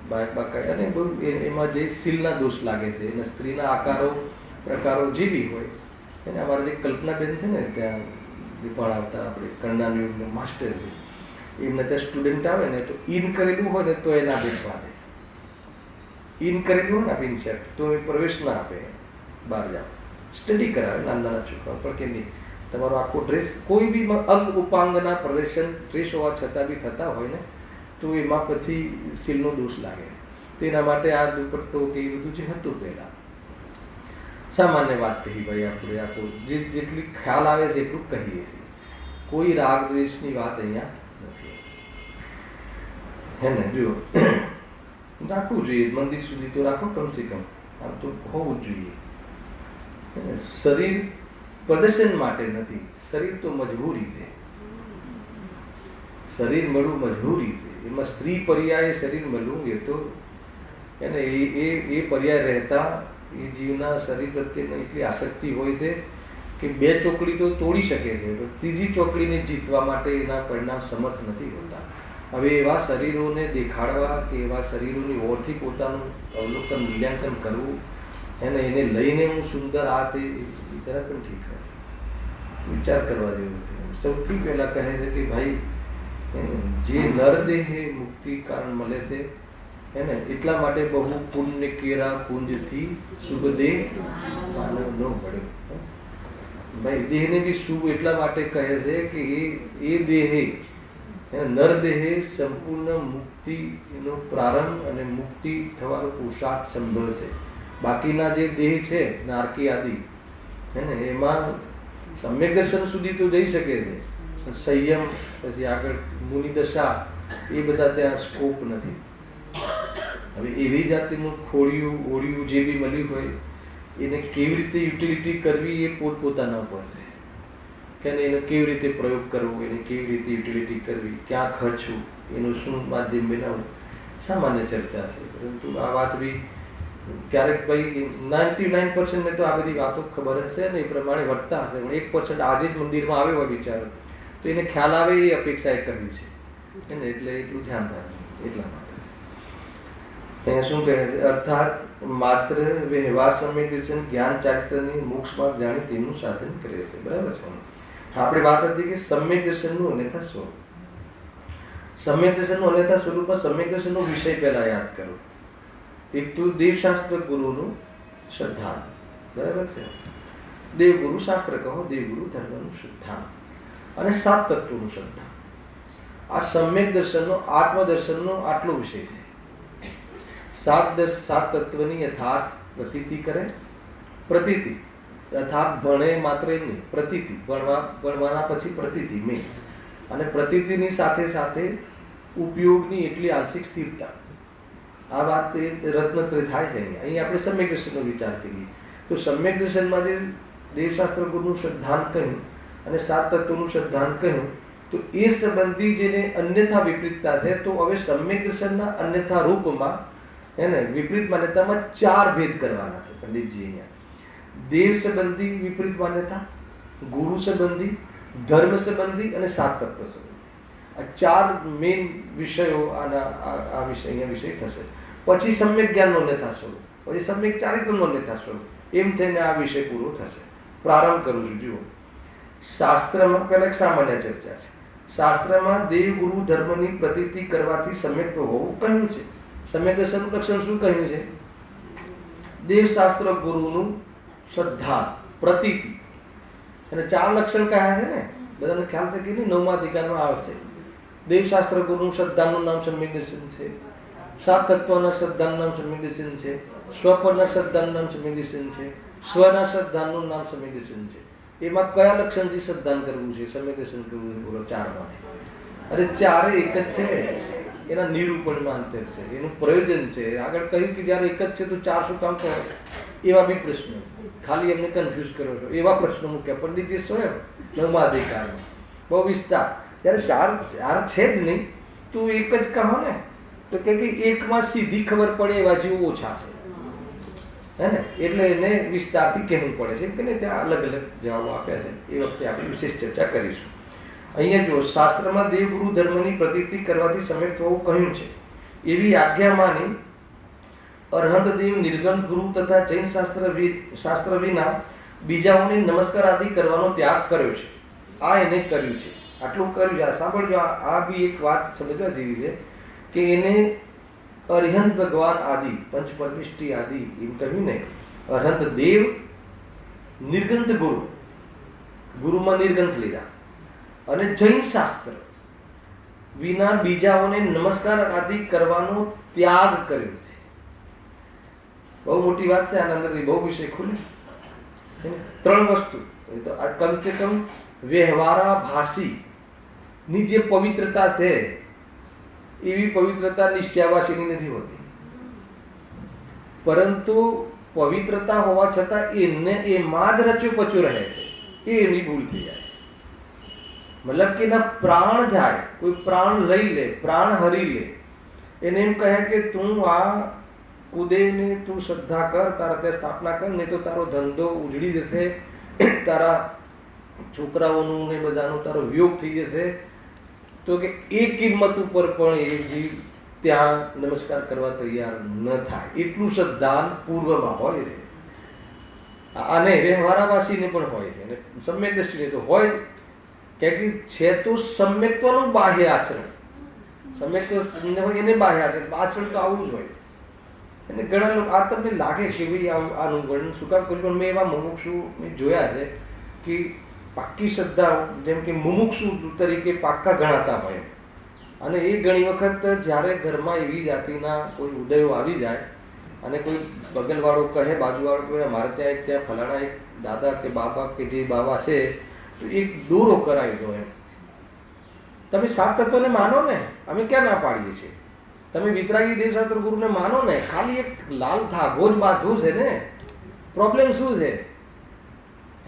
ભાઈ બાકા. અને બહુ એમાં જે સીલના દોષ લાગે છે, એના સ્ત્રીના આકારો પ્રકારો જે બી હોય એને અમારા જે કલ્પનાબેન છે ને ત્યાં જે પણ આવતા આપણે કર્ણાનું યુગનું માસ્ટર છે, એમને ત્યાં સ્ટુડન્ટ આવે ને તો ઇન કરેલું હોય ને તો એના બેસવા દે. ઇન કરેલું હોય ને આપી ઇન્સર્ટ તો એ પ્રવેશ ના આપે, બહાર જાઓ સ્ટડી કરાવે નાના છોકરાઓ. પણ કે નહીં, તમારો આખો ડ્રેસ કોઈ બી અંગ ઉપાંગના પ્રદર્શન ડ્રેસ હોવા છતાં બી થતા હોય ને તો એમાં પછી સીલનો દોષ લાગે. તો એના માટે આ દુપટ્ટો કે એ બધું જે હતું પહેલાં સામાન્ય વાત કહી ભાઈ. આપણે આ તો જેટલી ખ્યાલ આવે છે એટલું કહીએ છીએ, કોઈ રાગ દ્વેષની વાત અહીંયા નથી. હે ને? જો રાખવું જોઈએ, મંદિર સુધી તો રાખો કમસે કમ, આમ તો હોવું જ જોઈએ. શરીર પ્રદર્શન માટે નથી, શરીર તો મજબૂરી છે. શરીર મળવું મજબૂરી છે. એમાં સ્ત્રી પર્યાય શરીર મળવું એ તો એને એ પર્યાય રહેતા એ જીવના શરીર પ્રત્યેને એટલી આસક્તિ હોય છે કે 2 ચોકડી તો તોડી શકે છે, પણ ત્રીજી ચોકડીને જીતવા માટે એના પરિણામ સમર્થ નથી હોતા. હવે એવા શરીરોને દેખાડવા કે એવા શરીરોની ઓરથી પોતાનું અવલોકન મૂલ્યાંકન કરવું એને લઈને હું સુંદર આ તે જરા પણ ઠીક નથી. વિચાર કરવા જેવું છે. સૌથી પહેલાં કહે છે કે ભાઈ જે નરદેહે મુક્તિ કારણ મળે છે એને એટલા માટે બહુ પુણ્ય કેરા કુંજથી શુભ દેહ માનવ ન મળ્યો. ભાઈ દેહને બી શુભ એટલા માટે કહે છે કે એ દેહે નરદેહે સંપૂર્ણ મુક્તિનો પ્રારંભ અને મુક્તિ થવાનો પુરુષાર્થ સંભવ છે. બાકીના જે દેહ છે નારકી આદિ હે ને એમાં સમ્યક દર્શન સુધી તો જઈ શકે છે, સંયમ પછી આગળ મુનિદશા એ બધા ત્યાં સ્કોપ નથી. હવે એવી જાતિનું ખોડિયું ઓળિયું જે બી મળ્યું હોય એને કેવી રીતે યુટિલિટી કરવી એ પોતપોતાના ઉપર છે કે એને કેવી રીતે પ્રયોગ કરવો, એને કેવી રીતે યુટિલિટી કરવી, ક્યાં ખર્ચવું, એનું શું માધ્યમ બનાવવું, સામાન્ય ચર્ચા છે. પરંતુ આ વાત બી ક્યારેક ભાઈ 99% ને તો આ બધી વાતો ખબર હશે ને એ પ્રમાણે વર્તતા હશે, પણ 1% આજે જ મંદિરમાં આવ્યો હોય બિચારો તો એને ખ્યાલ આવે એ અપેક્ષા એ કરવી છે એને, એટલે એટલું ધ્યાન રાખવું. એટલા માટે અહીંયા શું કહે છે? અર્થાત માત્ર વ્યવહાર સમ્યક દર્શન જ્ઞાન ચારિત્રની મોક્ષ માર્ગ જાણી તેનું સાધન કરે છે. બરાબર છે. આપણે વાત હતી કે સમ્યક દર્શનનું અન્યથા સ્વરૂપ. સમ્યક દર્શનનું અન્યથા સ્વરૂપમાં સમ્યક દર્શનનો વિષય પહેલા યાદ કરો. એક તો દેવશાસ્ત્ર ગુરુનું શ્રદ્ધા. બરાબર છે. દેવગુરુ શાસ્ત્ર કહો, દેવગુરુ ધર્મનું શ્રદ્ધા અને સાત તત્વોનું શ્રદ્ધા. આ સમ્યક દર્શનનો આત્મદર્શનનો આટલો વિષય છે. સાત તત્વની યથાર્થ પ્રતીતિ કરે. પ્રતીતિ યથાર્થ ભણે માત્ર એમ નહીં, પ્રતીતિ ભણવાના પછી પ્રતીતિ મેં, અને પ્રતીતિની સાથે સાથે ઉપયોગની એટલી આંશિક સ્થિરતા. આ વાત એ રત્નત્રય થાય છે. અહીં આપણે સમ્યક દર્શનનો વિચાર કરીએ તો સમ્યક દર્શનમાં જે દેવશાસ્ત્ર ગુરુનું શ્રદ્ધાન કહ્યું અને સાત તત્વોનું શ્રદ્ધાન કહ્યું તો એ સંબંધી જેને અન્યથા વિપરીતતા છે, તો હવે સમ્યક દર્શનના અન્યથા રૂપમાં એને વિપરીત માન્યતામાં 4 ભેદ કરવાના છે પંડિતજી અહીંયા. દેવ સંબંધી વિપરીત માન્યતા, ગુરુ સંબંધી, ધર્મ સંબંધી અને સાત તત્વ સંબંધી. આ 4 મેઇન વિષયો આ વિષય અહીંયા વિષય થશે. પછી સમ્યક જ્ઞાનનો અન્યથા સ્વરૂપ, પછી સમ્યક ચારિત્રનો અન્યથા સ્વરૂપ, એમ થઈને આ વિષય પૂરો થશે. પ્રારંભ કરું છું. જુઓ, શાસ્ત્રમાં પહેલા એક સામાન્ય ચર્ચા છે. શાસ્ત્રમાં દેવ ગુરુ ધર્મની પ્રતીતિ કરવાથી સમ્યક હોવું કહ્યું છે. સમ્યક દર્શનનું લક્ષણ શું કહ્યું છે? દેવશાસ્ત્ર ગુરુનું શ્રદ્ધા પ્રતીતિ, અને 4 લક્ષણ કયા છે ને, બધાને ખ્યાલ છે કે નહીં? 9મા અધિકારમાં આવશે. દેવશાસ્ત્ર ગુરુનું શ્રદ્ધાનું નામ સમ્યક દર્શન છે, સાત તત્વના શ્રદ્ધાનું નામ સમ્યક દર્શન છે, સ્વપરના શ્રદ્ધાનું નામ સમ્યક દર્શન છે, સ્વના શ્રદ્ધાનું નામ સમ્યક દર્શન છે. એમાં કયા લક્ષણથી શ્રદ્ધાન કરવું છે, સમ્યક દર્શન કરવું છે? બોલો 4માંથી. અરે 4 એક જ છે. એના નિરૂપણમાં અંતર છે, એનું પ્રયોજન છે. આગળ કહ્યું કે જ્યારે એક જ છે તો 4 શું કામ કહો? એવા બી પ્રશ્નો, ખાલી એમને કન્ફ્યુઝ કરો છો એવા પ્રશ્નો મૂક્યા પંડિતજી સ્વયં 9મા અધિકારમાં, બહુ વિસ્તાર. જ્યારે 4 છે જ નહીં તો એક જ કહો ને, તો કે એકમાં સીધી ખબર પડે એવા જેવું ઓછા છે, હે ને? એટલે એને વિસ્તારથી કહેવું પડે છે. એમ કે ને ત્યાં અલગ અલગ જવાબો આપ્યા છે. એ વખતે આપણે વિશેષ ચર્ચા કરીશું. અહીંયા જો શાસ્ત્રમાં દેવગુરુ ધર્મની પ્રતીતિ કરવાથી સમ્યક થવું કહ્યું છે. એવી આજ્ઞામાંની અરહંત દેવ નિર્ગંધ ગુરુ તથા જૈન શાસ્ત્ર વિના બીજાઓને નમસ્કાર આદિ કરવાનો ત્યાગ કર્યો છે. આ એને કર્યું છે, આટલું કર્યું છે. સાંભળજો, આ બી એક વાત સમજવા જેવી છે કે એને અરિહંત ભગવાન આદિ પંચ પરમિષ્ટિ આદિ એમ કહ્યું ને. અરહંત દેવ નિર્ગંધ ગુરુ, ગુરુમાં નિર્ગંથ લીધા, અને જૈન શાસ્ત્ર વિના બીજાઓને નમસ્કાર આદિ કરવાનો ત્યાગ કર્યો છે. બહુ મોટી વાત છે. આના અંદરથી બહુ વિષય ખુલે. 3 વસ્તુ તો આ કમસે કમ વ્યવહારાભાસી ની જે પવિત્રતા છે એવી પવિત્રતા નિશ્ચયાવાસીની નથી હોતી, પરંતુ પવિત્રતા હોવા છતાં એને એમાં જ રચ્યો પચ્યો રહે છે. એ એની ભૂલ થઈ જાય છે. મતલબ કે એના પ્રાણ જાય, કોઈ પ્રાણ લઈ લે, પ્રાણ હરી લે, એને એમ કહે કે તું આ કુદેવને તું શ્રદ્ધા કર, તારા ત્યાં સ્થાપના કર, નહીં તો તારો ધંધો ઉજળી જશે, તારા છોકરાઓનું ને બધાનો તારો વિયોગ થઈ જશે. તો કે એ કિંમત ઉપર પણ એ જીવ ત્યાં નમસ્કાર કરવા તૈયાર ન થાય, એટલું શ્રદ્ધાન પૂર્વમાં હોય છે. અને વ્યવહારાવાસીને પણ હોય છે, અને સમ્યક દ્રષ્ટિને તો હોય જ. કે છે તો સમ્યક્ત્વનું બાહ્ય આચરણ, સમ્યક હોય એને બાહ્ય આચરણ, આચરણ તો આવું જ હોય. અને ઘણા લોકો આ તમને લાગે કે ભાઈ આનું વર્ણન શું કામ કર્યું, પણ મેં એવા મુમુક્ષુ મેં જોયા છે કે પાક્કી શ્રદ્ધા, જેમ કે મુમુક્ષુ તરીકે પાક્કા ગણાતા હોય, અને એ ઘણી વખત જ્યારે ઘરમાં એવી જાતિના કોઈ ઉદયો આવી જાય અને કોઈ બગલવાળો કહે, બાજુવાળો કહે મારે ત્યાં ફલાણા એક દાદા કે બાબા કે જે બાબા છે, તો એક દોરો કરાવી દો. એમ તમે સાત તત્વને માનો ને, અમે ક્યાં ના પાડીએ છીએ. તમે વિતરાગી દેવશાસ્ત્ર ગુરુને માનો ને, ખાલી એક લાલ ધાગો જ બાંધવું છે ને, પ્રોબ્લેમ શું છે,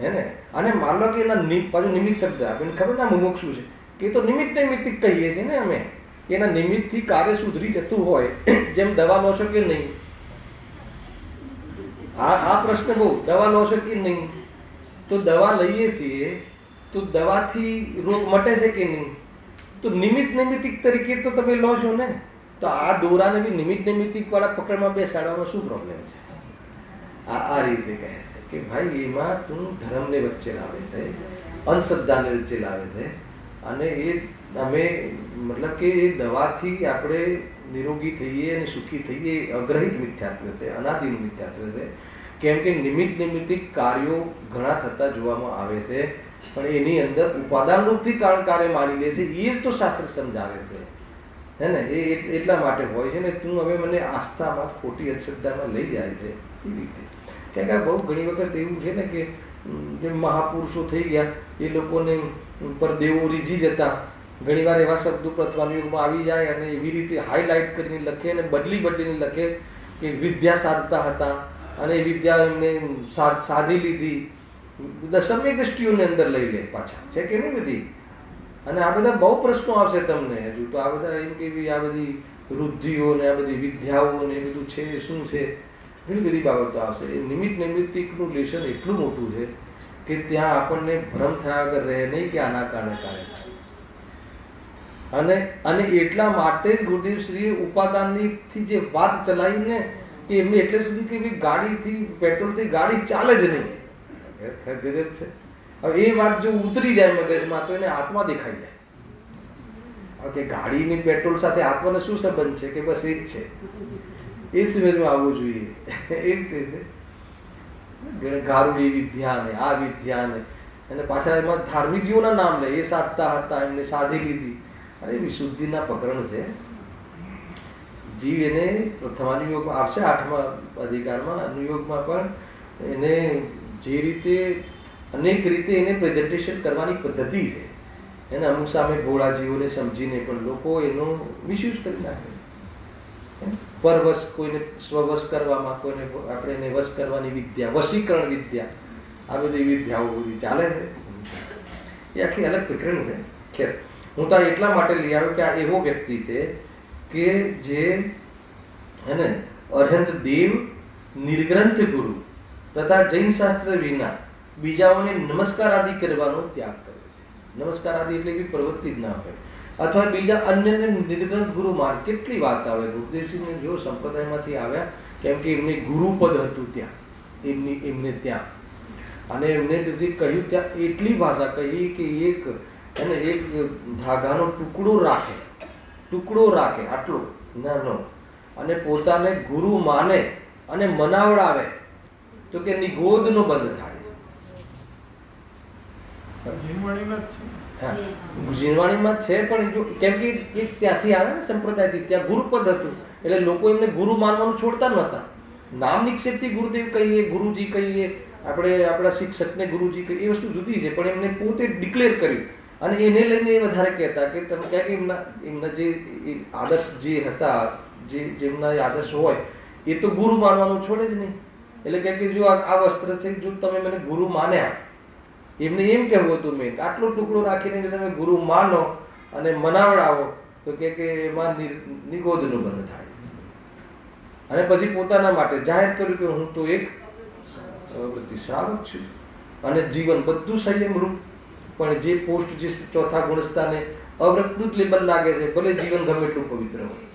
હે ને? અને માન લો કે એના પાછું નિમિત્ત શબ્દ આપણને ખબર ના મુમુક્ષુ છે કે તો નિમિત્ત નૈમિત્તિક કહીએ છીએ ને અમે. એના નિમિત્તથી કાર્ય સુધરી જતું હોય, જેમ દવા લો છો કે નહીં, આ પ્રશ્ન બહુ, દવા લો છો કે નહીં? તો દવા લઈએ છીએ તો દવાથી રોગ મટે છે કે નહીં? તો નિમિત્તિક તરીકે તો તમે લો છો ને. તો આ દોરાને બી નિમિત્તિક વાળા પકડમાં બેસાડવામાં શું પ્રોબ્લેમ છે? આ રીતે કહે છે કે ભાઈ એમાં તું ધર્મને વચ્ચે લાવે છે, અંધશ્રદ્ધાને વચ્ચે લાવે છે, અને એ અમે મતલબ કે એ દવાથી આપણે નિરોગી થઈએ અને સુખી થઈએ એ અગ્રહિત મિથ્યાત્વ છે, અનાદિનું મિથ્યાત્વ છે. કેમ કે નિમિત્તિક કાર્યો ઘણા થતા જોવામાં આવે છે, પણ એની અંદર ઉપાદાન રૂપથી કાર્ય માની લે છે. એ જ તો શાસ્ત્ર સમજાવે છે, હે ને? એ એટલા માટે હોય છે ને. તું હવે મને આસ્થામાં ખોટી અંધશ્રદ્ધામાં લઈ જાય છે એ રીતે. કારણ કે બહુ ઘણી વખત એવું છે ને કે જે મહાપુરુષો થઈ ગયા એ લોકોને પર દેવો રીઝી જતા ઘણીવાર એવા શબ્દો પ્રથમ યુગમાં આવી જાય અને એવી રીતે હાઈલાઇટ કરીને લખે અને બદલીને લખે કે વિદ્યા સાધતા હતા અને એ વિદ્યા એમને સાધી લીધી. સમ્યક દ્રષ્ટિઓને અંદર લઈ લે પાછા, છે કે નહીં બધી? અને આ બધા બહુ પ્રશ્નો આવશે તમને હજુ તો. આ બધા એમ કે આ બધી વૃદ્ધિઓ ને આ બધી વિદ્યાઓ ને એ બધું છે શું છે, ઘણી બધી બાબતો આવશે. એ નિમિત્તિકનું લેશન એટલું મોટું છે કે ત્યાં આપણને ભ્રમ થયા વગર રહે નહીં કે આના કારણે અને એટલા માટે જ ગુરુદેવશ્રીએ ઉપાદાનથી જે વાત ચલાવીને કે એમને એટલે સુધી કે ભાઈ ગાડીથી પેટ્રોલથી ગાડી ચાલે જ નહીં. ગજબ છે. હવે એ વાત જો ઉતરી જાય મગજમાં તો એને આત્મા દેખાઈ જાય કે ગાડીની પેટ્રોલ સાથે આત્માનો શું સંબંધ છે, કે બસ એ જ છે. એ સમજમાં આવવું જોઈએ. એ રીતે ગારુડી વિદ્યા ને આ વિદ્યા ને અને પાછા એમાં ધાર્મિક જીવોના નામ લે. એ સાધતા હતા, એમને સાધી લીધી. અરે વિશુદ્ધિના પ્રકરણ છે. જીવ એને પ્રથમ અનુયોગમાં આવશે, 8મા અધિકારમાં અનુયોગમાં પણ એને જે રીતે અનેક રીતે એને પ્રેઝન્ટેશન કરવાની પદ્ધતિ છે. એને અમુક સામે ભોળા જીવોને સમજીને પણ લોકો એનો મિસયુઝ કરી નાખે છે. પરવશ, કોઈને સ્વવશ કરવામાં, કોઈને આપણે એને વશ કરવાની વિદ્યા, વશીકરણ વિદ્યા, આ બધી વિદ્યાઓ બધી ચાલે છે. એ આખી અલગ પ્રકરણ છે. ખેર, હું તો એટલા માટે લઈ આવ્યો કે આ એવો વ્યક્તિ છે કે જે હે ને અરહંત દેવ, નિર્ગ્રંથ ગુરુ તથા જૈન શાસ્ત્ર વિના બીજાઓને નમસ્કાર આદિ કરવાનો ત્યાગ કરે છે. નમસ્કાર આદિ એટલે કે પ્રવૃત્તિ જ ના હોય, અથવા બીજા અન્યને નિર્ગ્રંથ ગુરુ માન. કેટલી વાત આવે ગુરુદેવસિંહને જો સંપ્રદાયમાંથી આવ્યા, કેમ કે એમને ગુરુપદ હતું ત્યાં એમને ત્યાં, અને એમને કહ્યું ત્યાં એટલી ભાષા કહી કે એક ધાગાનો ટુકડો રાખે આટલો નાનો, અને પોતાને ગુરુ માને અને મનાવડાવે તો કે નિગોદનો બંધ થાય. જીનવાણીમાં છે પણ જો કેમ કે એ ત્યાંથી આવે ને સંપ્રદાયથી, ત્યાં ગુરુપદ હતું એટલે લોકો એમને ગુરુ માનવાનું છોડતા નહોતા. નામ નિક્ષેપથી ગુરુદેવ કહીએ, ગુરુજી કહીએ, આપણે આપણા શિક્ષકને ગુરુજી કહીએ, એ વસ્તુ જુદી છે. પણ એમને પોતે ડિક્લેર કર્યું અને એને લઈને એ વધારે કહેતા કે તમે ક્યાં કે એમના જે આદર્શ જે હતા, જેમના આદર્શ હોય એ તો ગુરુ માનવાનું છોડે જ નહીં. એટલે કે જો આ વસ્ત્ર છે, જો તમે મને ગુરુ માન્યા, એમને એમ કહેવું હતું મેં આટલો ટુકડો રાખીને તમે ગુરુ માનો અને મનાવડાવો તો કે એમાં નિગોદનું બંધ થાય. અને પછી પોતાના માટે જાહેર કર્યું કે હું તો એક વૃત્તિ શ્રાવક છું અને જીવન બધું સંયમ રૂપ. પણ જે પોસ્ટ જે ચોથા ગુણસ્થાને અવૃતનું જ લેબલ લાગે છે, ભલે જીવન ગમે એટલું પવિત્ર હોય.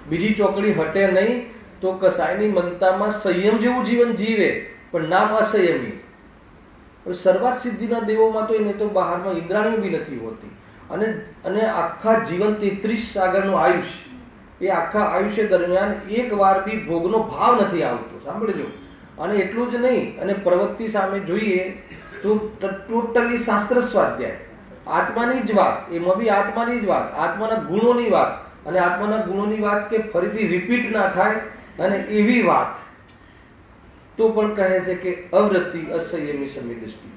બીજી ચોકડી હટે નહીં તો કસાયની મનતામાં સંયમ જેવું જીવન જીવે પણ નામ અસંયમી. સર્વાત સિદ્ધિના દેવોમાં તો એને તો બહારમાં ઇન્દ્રાણી બી નથી હોતી. અને આખા જીવન 33 સાગરનું આયુષ્ય, એ આખા આયુષ્ય દરમિયાન એક વાર બી ભોગનો ભાવ નથી આવતો. સાંભળજો. અને એટલું જ નહીં, અને પ્રવૃત્તિ સામે જોઈએ તો ટોટલી શાસ્ત્ર સ્વાધ્યાય, આત્માની જ વાત, એમાં બી આત્માની જ વાત, આત્માના ગુણોની વાત, અને આત્માના ગુણોની વાત કે ફરીથી રિપીટ ના થાય અને એવી વાત. તો પણ કહે છે કે અવૃત્તિ અસંયમી સમ્યક દ્રષ્ટિ.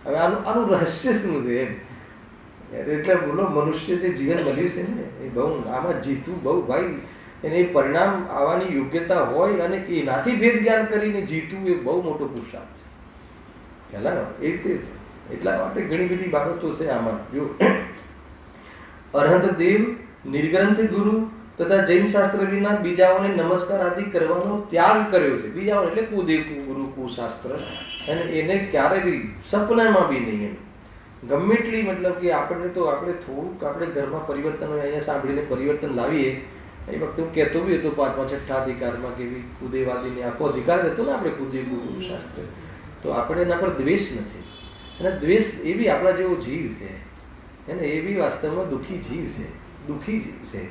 હવે આનું રહસ્ય શું છે એમ? એટલે બોલો, મનુષ્ય જે જીવન મળ્યું છે ને એ બહુ, આમાં જીતવું બહુ ભાઈ, એને પરિણામ આવવાની યોગ્યતા હોય અને એનાથી ભેદ જ્ઞાન કરીને જીતવું એ બહુ મોટો પુરુષાર્થ છે. પહેલા એ રીતે છે. એટલા માટે ઘણી બધી બાબતો છે આમાં. જો અરહંત દેવ, નિર્ગ્રંથ ગુરુ તથા જૈન શાસ્ત્ર વિના બીજાઓને નમસ્કાર આદિ કરવાનો ત્યાગ કર્યો છે. બીજાઓ એટલે કુદેવ ગુરુ કુશાસ્ત્ર, અને એને ક્યારે બી સપનામાં બી નહીં. એમ ગમે એટલી મતલબ કે આપણે થોડુંક આપણે ઘરમાં પરિવર્તન હોય, અહીંયા સાંભળીને પરિવર્તન લાવીએ. એ વખતે હું કહેતો બી હતો 5મા 6ઠા અધિકારમાં કે કુદેવાદીને આખો અધિકાર હતો ને આપણે કુદેવ ગુરુ શાસ્ત્ર, તો આપણે એના પર દ્વેષ નથી. અને દ્વેષ એ બી આપણા જેવો જીવ છે, એને એ બી વાસ્તવમાં દુઃખી જીવ છે, દુઃખી જીવ છે.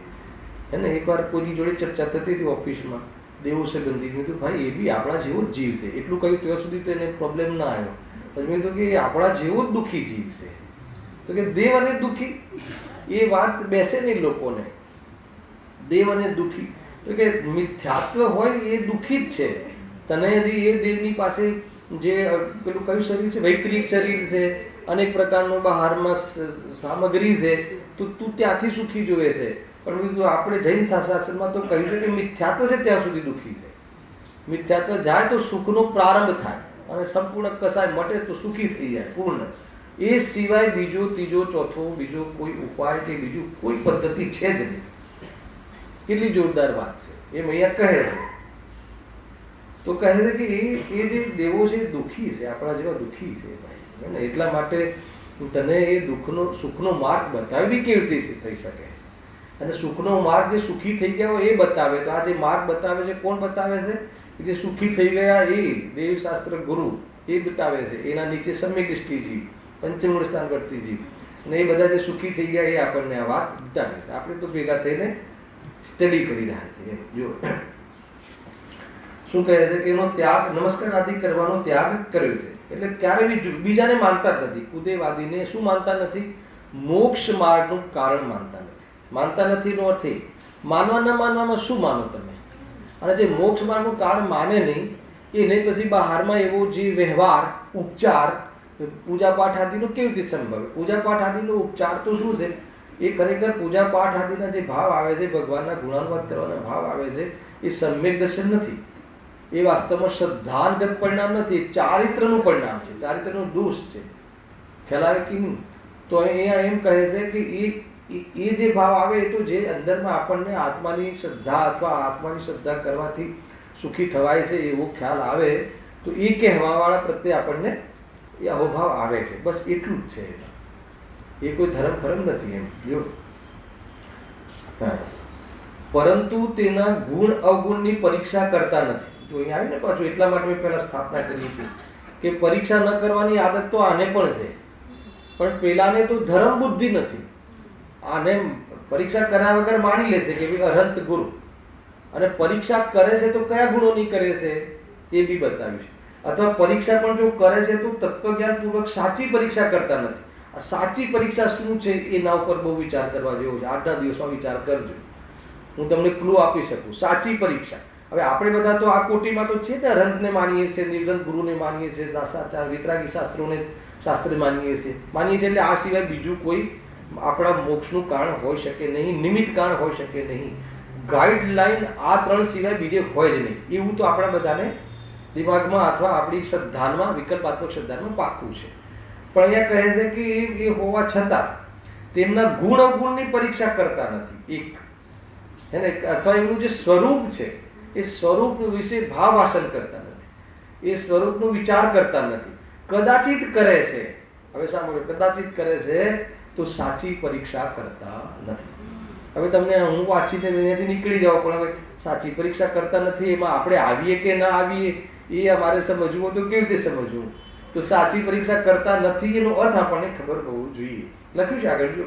એને એકવાર કોઈની જોડે ચર્ચા થતી હતી ઓફિસમાં, દેવો સંબંધી, તો ભાઈ એ બી આપણા જેવો જ જીવ છે. એટલું કહ્યું ત્યાં સુધી તો એને પ્રોબ્લેમ ના આવ્યો. પછી મેં કીધું કે એ આપણા જેવો જ દુઃખી જીવ છે. તો કે દેવ અને દુઃખી એ વાત બેસે નહીં લોકોને. દેવ અને દુઃખી તો કે મિથ્યાત્વ હોય એ દુઃખી જ છે. તને હજી એ દેવની પાસે જે પેલું કયું શરીર છે, વૈક્રિક શરીર છે, અનેક પ્રકારનો બહારમાં સામગ્રી છે, તો તું ત્યાંથી સુખી જોવે છે. પણ બીજું આપણે જૈન શાસ્ત્રમાં તો કહ્યું છે કે મિથ્યાત્વ છે ત્યાં સુધી દુઃખી છે. મિથ્યાત્વ જાય તો સુખનો પ્રારંભ થાય, અને સંપૂર્ણ કસાય મટે તો સુખી થઈ જાય પૂર્ણ. એ સિવાય બીજો ત્રીજો ચોથો બીજો કોઈ ઉપાય કે બીજું કોઈ પદ્ધતિ છે જ નહીં. કેટલી જોરદાર વાત છે એમ અહીંયા કહે છે. તો કહે છે કે એ જે દેવો છે એ દુઃખી છે, આપણા જેવા દુઃખી છે ભાઈ. એટલા માટે તને એ સુખનો માર્ગ બતાવે બી કેવી રીતે થઈ શકે. અને સુખનો માર્ગ જે સુખી થઈ ગયા હોય એ બતાવે. તો આ જે માર્ગ બતાવે છે કોણ બતાવે છે? જે સુખી થઈ ગયા એ દેવશાસ્ત્ર ગુરુ એ બતાવે છે. એના નીચે સમ્યક દૃષ્ટિજી, પંચમૂળ સ્થાન વર્તીજી, અને એ બધા જે સુખી થઈ ગયા એ આપણને આ વાત બતાવે છે. આપણે તો ભેગા થઈને સ્ટડી કરી રહ્યા છીએ. જો શું કહે છે કે એનો ત્યાગ, નમસ્કાર આદિ કરવાનો ત્યાગ કર્યો છે. એટલે ક્યારે બી બીજાને માનતા જ નથી. કુદેવાદીને શું માનતા નથી? મોક્ષ માર્ગનું કારણ માનતા નથી. માનતા નથી નો અર્થ માનવા ન માનવામાં શું માનો તમે? અને જે મોક્ષ માર્ગનું કારણ માને નહીં એને પછી બહારમાં એવો જે વ્યવહાર, ઉપચાર, પૂજાપાઠ આદિનો કેવી રીતે સંભવે? પૂજાપાઠ આદિનો ઉપચાર તો શું છે? એ ખરેખર પૂજાપાઠ આદિના જે ભાવ આવે છે, ભગવાનના ગુણાનુવાદ કરવાના ભાવ આવે છે, એ સમ્યક દર્શન નથી. એ વાસ્તવમાં શ્રદ્ધાંગત પરિણામ નથી, ચારિત્રનું પરિણામ છે, ચારિત્રનો દોષ છે. ખ્યાલ આવે કે નહીં? તો અહીંયા એમ કહે છે કે એ જે ભાવ આવે એ તો જે અંદરમાં આપણને આત્માની શ્રદ્ધા અથવા આત્માની શ્રદ્ધા કરવાથી સુખી થવાય છે એવો ખ્યાલ આવે, તો એ કહેવાવાળા પ્રત્યે આપણને એ અહોભાવ આવે છે. બસ એટલું જ છે. એ કોઈ ધર્મ ફરમ નથી એમ. જો પરંતુ તેના ગુણ અવગુણની પરીક્ષા કરતા નથી. જો અહીં આવી ને પાછું, એટલા માટે મેં પહેલા સ્થાપના કરી હતી કે પરીક્ષા ન કરવાની આદત તો આને પણ છે, પણ પેલાને તો ધર્મ બુદ્ધિ નથી. આને પરીક્ષા કર્યા વગર માની લે છે કે ભાઈ અનંત ગુરુ, અને પરીક્ષા કરે છે તો કયા ગુણોની કરે છે એ બી બતાવ્યું છે. અથવા પરીક્ષા પણ જો કરે છે તો તત્વજ્ઞાનપૂર્વક સાચી પરીક્ષા કરતા નથી. આ સાચી પરીક્ષા શું છે એના ઉપર બહુ વિચાર કરવા જેવો છે. આજના દિવસમાં વિચાર કરજો. હું તમને ક્લુ આપી શકું. સાચી પરીક્ષા, હવે આપણે બધા તો આ કોટીમાં તો છે ને, રંગને માનીએ છીએ, નિર્ગન ગુરુને માનીએ છીએ, સાચા વિતરાગી શાસ્ત્ર માનીએ છીએ. એટલે આ સિવાય બીજું કોઈ આપણા મોક્ષનું કારણ હોઈ શકે નહીં, નિમિત્ત કારણ હોઈ શકે નહીં. ગાઈડલાઈન આ ત્રણ સિવાય બીજે હોય જ નહીં, એવું તો આપણા બધાને દિમાગમાં અથવા આપણી શ્રદ્ધામાં, વિકલ્પાત્મક શ્રદ્ધામાં પાક્કું છે. પણ અહીંયા કહે છે કે એ હોવા છતાં તેમના ગુણ અવગુણની પરીક્ષા કરતા નથી. એક એને અથવા એમનું જે સ્વરૂપ છે એ સ્વરૂપ વિશે ભાવાસન કરતા નથી, એ સ્વરૂપનો વિચાર કરતા નથી. કદાચિત કરે છે. હવે સાંભળો, કદાચિત કરે છે તો સાચી પરીક્ષા કરતા નથી. હવે તમને હું વાંચીને અહીંયાથી નીકળી જાઉં, પણ હવે સાચી પરીક્ષા કરતા નથી એમાં આપણે આવીએ કે ના આવીએ એ અમારે સમજવું તો કેવી રીતે સમજવું? તો સાચી પરીક્ષા કરતા નથી એનો અર્થ આપણને ખબર હોવું જોઈએ. લખ્યું છે આગળ, જો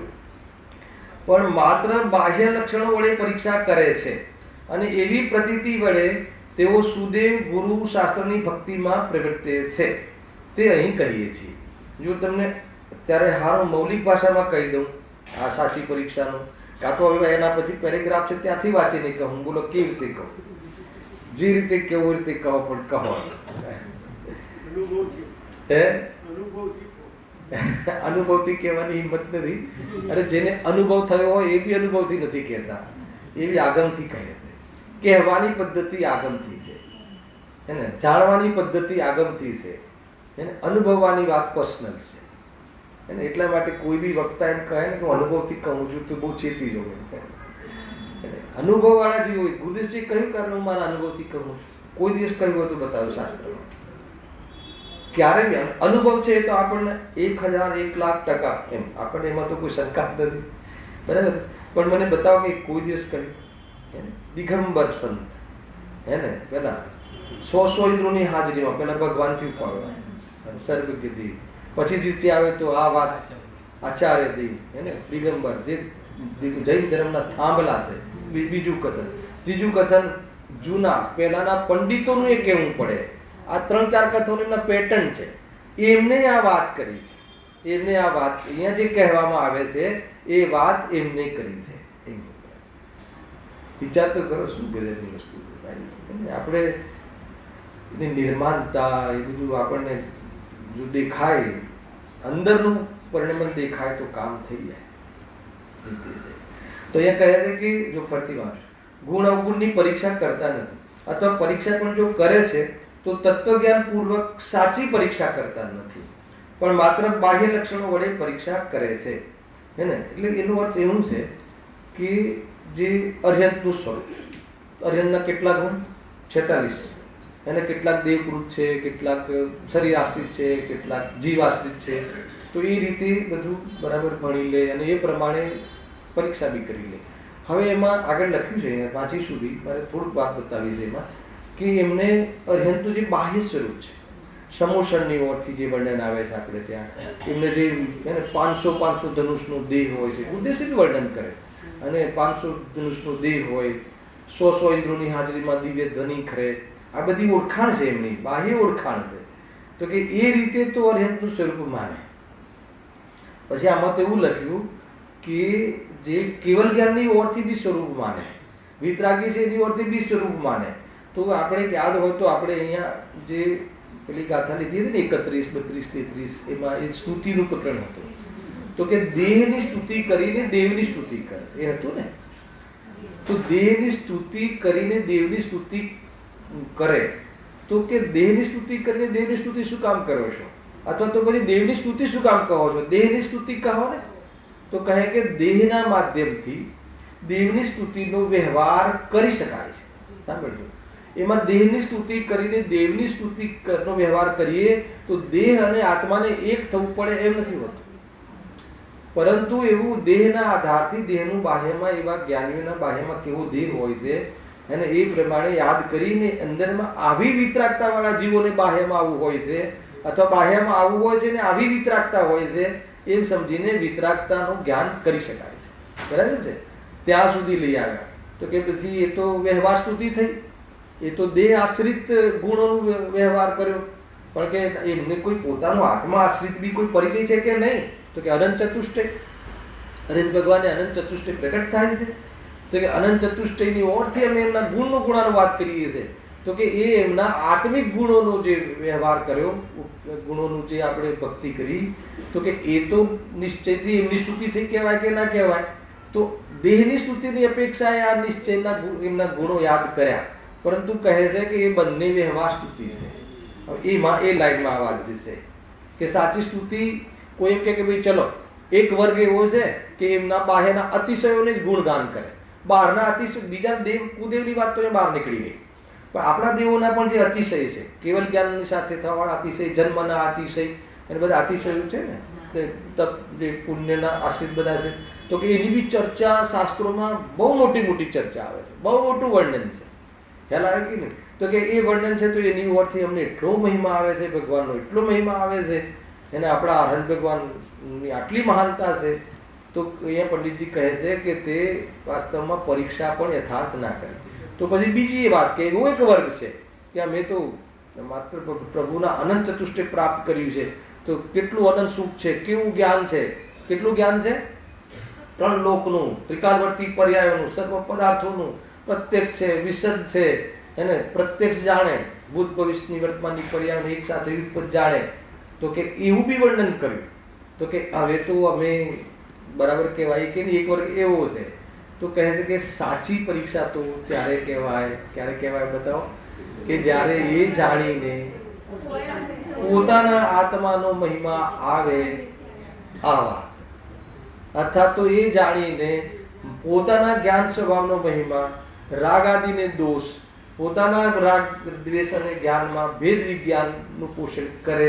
પણ માત્ર બાહ્ય લક્ષણો વડે પરીક્ષા કરે છે, અને એવી પ્રતીતિ વડે તેઓ સુદેવ ગુરુ શાસ્ત્રની ભક્તિમાં પ્રવર્તે છે, તે અહીં કહીએ છીએ. જો તમને અત્યારે હારું મૌલિક ભાષામાં કહી દઉં આ સાચી પરીક્ષાનું, કાં તો હવે એના પછી પેરેગ્રાફ છે ત્યાંથી વાંચીને કહું. બોલો કેવી રીતે કહું? જે રીતે કેવું રીતે કહો, પણ કહો. અનુભવથી કહેવાની હિંમત નથી. અને જેને અનુભવ થયો હોય એ બી અનુભવથી નથી કહેતા, એ બી આગમથી કહે છે. કહેવાની પદ્ધતિ આગમથી છે, એને જાણવાની પદ્ધતિ આગમથી છે, એને અનુભવવાની વાત પર્સનલ છે. એને એટલા માટે કોઈ બી વક્તા એમ કહે ને કે હું અનુભવથી કહું છું તો બહુ ચેતી જવું. અનુભવવાળા જીવો. ગુરુદેવજીએ કહ્યું કારણ હું મારા અનુભવથી કહું છું. કોઈ દિવસ કહ્યું હોય તો બતાવ્યું શાસ્ત્રમાં. ક્યારે બી અનુભવ છે એ તો આપણને 1000-1,00,000% એમ, આપણને એમાં તો કોઈ શંકા નથી, બરાબર. પણ મને બતાવો કે કોઈ દિવસ કહ્યું દિગંબર સંત હે ને, પેલા 100 ઇન્દ્રોની હાજરીમાં પેલા ભગવાનથી ઉપાડવા સર્વજ્ઞ દેવ, પછી જીતે આવે તો આ વાત આચાર્ય દેવ હે ને, દિગંબર જે જૈન ધર્મના થાંભલા છે. બીજું કથન, ત્રીજું કથન જૂના પહેલાના પંડિતોનું એ કહેવું પડે. આ 3-4 કથનો એમના પેટર્ન છે, એમને આ વાત કરી છે. એમને આ વાત અહીંયા જે કહેવામાં આવે છે એ વાત એમને કરી છે. વિચાર તો કરો શું ગજબની વસ્તુ છે. આપણે એની નિર્માણતા એ બધું આપણને જો દેખાય, અંદરનું પરિણમન દેખાય તો કામ થઈ જાય. તો એ કહે છે કે જો ફરતી વાત, ગુણ અવગુણની પરીક્ષા કરતા નથી, અથવા પરીક્ષા પણ જો કરે છે તો તત્વજ્ઞાન પૂર્વક સાચી પરીક્ષા કરતા નથી, પણ માત્ર બાહ્ય લક્ષણો વડે પરીક્ષા કરે છે હે ને. એટલે એનો અર્થ એવું છે કે જે અર્યંતનું સ્વરૂપ, અર્યંતના કેટલા ગુણ 46, એને કેટલાક દેવકૃત છે, કેટલાક શરીર આશ્રિત છે, કેટલાક જીવ આશ્રિત છે. તો એ રીતે બધું બરાબર ભણી લે અને એ પ્રમાણે પરીક્ષા બી કરી લે. હવે એમાં આગળ લખ્યું છે 5 સુધી, મારે થોડુંક વાત બતાવી છે એમાં કે એમને અર્યંતનું જે બાહ્ય સ્વરૂપ છે, સમોષણની ઓરથી જે વર્ણન આવે છે આપણે ત્યાં, એમને જે 500 ધનુષનો દેહ હોય છે, ઉદ્દેશ્ય બી વર્ણન કરે, અને 500 ધનુષનો દેહ હોય, 100 ઇન્દ્રોની હાજરીમાં દિવ્ય ધ્વનિ ખરે, આ બધી ઓળખાણ છે એમની, બાહ્ય ઓળખાણ છે. તો કે એ રીતે તો અર્યંતનું સ્વરૂપ માને. પછી આમાં તો એવું લખ્યું કે જે કેવલ જ્ઞાનની ઓરથી બી સ્વરૂપ માને, વિતરાગી છે એની ઓરથી બી સ્વરૂપ માને. તો આપણે યાદ હોય તો આપણે અહીંયા જે પેલી ગાથા લીધી હતી ને 31, 32, 33, એમાં એ સ્તુતિનું પ્રકરણ હતું. તો કે દેહની સ્તુતિ કરીને દેવની સ્તુતિ કરે, એ હતું ને. તો દેહની સ્તુતિ કરીને દેવની સ્તુતિ કરે, તો કે દેહની સ્તુતિ કરીને દેવની સ્તુતિ શું કામ કરો છો, અથવા તો પછી દેવની સ્તુતિ શું કામ કહો છો, દેહની સ્તુતિ કહો ને. તો કહે કે દેહના માધ્યમથી દેવની સ્તુતિનો વ્યવહાર કરી શકાય છે. સાંભળજો, એમાં દેહની સ્તુતિ કરીને દેવની સ્તુતિનો વ્યવહાર કરીએ તો દેહ અને આત્માને એક થવું પડે એમ નથી હોતું, પરંતુ એવું દેહના આધારથી દેહનું બાહ્યમાં, એવા જ્ઞાનીઓના બાહ્યમાં કેવો દેહ હોય છે અને એ પ્રમાણે યાદ કરીને અંદરમાં આવી વિતરાગતા વાળા જીવોને બાહ્યમાં આવવું હોય છે, અથવા બાહ્યમાં આવવું હોય છે ને આવી વિતરાગતા હોય છે, એમ સમજીને વિતરાગતાનું જ્ઞાન કરી શકાય છે. બરાબર છે, ત્યાં સુધી લઈ આવ્યા. તો કે પછી એ તો વ્યવહાર સ્તુતિ થઈ, એ તો દેહ આશ્રિત ગુણોનો વ્યવહાર કર્યો, પણ કે એમને કોઈ પોતાનો આત્મા આશ્રિત બી કોઈ પરિચય છે કે નહીં. તો કે અનંત ચતુષ્ટય, અનંત ભગવાને અનંત ચતુષ્ટય પ્રગટ થાય છે. તો કે અનંત ચતુષ્ટયની ઓરથી અમે એમના ગુણનો ગુણાનો વાત કરીએ છીએ. તો કે એ એમના આત્મિક ગુણોનો જે વ્યવહાર કર્યો, ગુણોનું જે આપણે ભક્તિ કરી, તો કે એ તો નિશ્ચયથી એમની સ્તુતિ થઈ કહેવાય કે ના કહેવાય. તો દેહની સ્તુતિની અપેક્ષાએ આ નિશ્ચયના એમના ગુણો યાદ કર્યા, પરંતુ કહે છે કે એ બંને વ્યવહાર સ્તુતિ છે. હવે એમાં એ લાઈનમાં આ વાત છે કે સાચી સ્તુતિ કોઈ એમ કે ભાઈ ચલો એક વર્ગ એવો છે કે એમના બાહ્યના અતિશયોને જ ગુણગાન કરે, બહારના અતિશય, બીજા દેવ કુદેવની વાત તો એ બહાર નીકળી ગઈ, પણ આપણા દેવોના પણ જે અતિશય છે, કેવલ જ્ઞાનની સાથે થવાવાળા અતિશય, જન્મના અતિશય અને બધા અતિશયો છે ને, તપ જે પુણ્યના આશ્રિત બધા છે. તો કે એની બી ચર્ચા શાસ્ત્રોમાં બહુ મોટી મોટી ચર્ચા આવે છે, બહુ મોટું વર્ણન છે. ખ્યાલ આવે કે નહીં? તો કે એ વર્ણન છે તો એની ઓરથી અમને એટલો મહિમા આવે છે, ભગવાનનો એટલો મહિમા આવે છે, એને આપણા આનંદ ભગવાનની આટલી મહાનતા છે. તો અહીંયા પંડિતજી કહે છે કે તે વાસ્તવમાં પરીક્ષા પણ યથાર્થ ના કરે. તો પછી બીજી એ વાત કે એવો એક વર્ગ છે કે અમે તો માત્ર પ્રભુના અનંત ચતુષ્ટય પ્રાપ્ત કર્યું છે, તો કેટલું અનંત સુખ છે, કેવું જ્ઞાન છે, કેટલું જ્ઞાન છે, 3 લોકનું, ત્રિકાળવર્તી પર્યાયોનું, સર્વ પદાર્થોનું પ્રત્યક્ષ છે, વિશદ છે, એને પ્રત્યક્ષ જાણે, ભૂત ભવિષ્યની વર્તમાનની પર્યાયોને એક સાથે યુગપદ જાણે. તો કે એવું બી વર્ણન કર્યું. તો કે હવે તો અમે બરાબર કહેવાય કે એક વર્ગ એવો છે. તો કહે છે કે સાચી પરીક્ષા તો ત્યારે કહેવાય, ક્યારે કહેવાય બતાવો, કે જ્યારે એ જાણીને પોતાના આત્માનો મહિમા આવે આ વાત, અથવા તો એ જાણીને પોતાના જ્ઞાન સ્વભાવનો મહિમા, રાગ આદિને દોષ, પોતાના રાગ દ્વેષ અને જ્ઞાનમાં ભેદ વિજ્ઞાનનું પોષણ કરે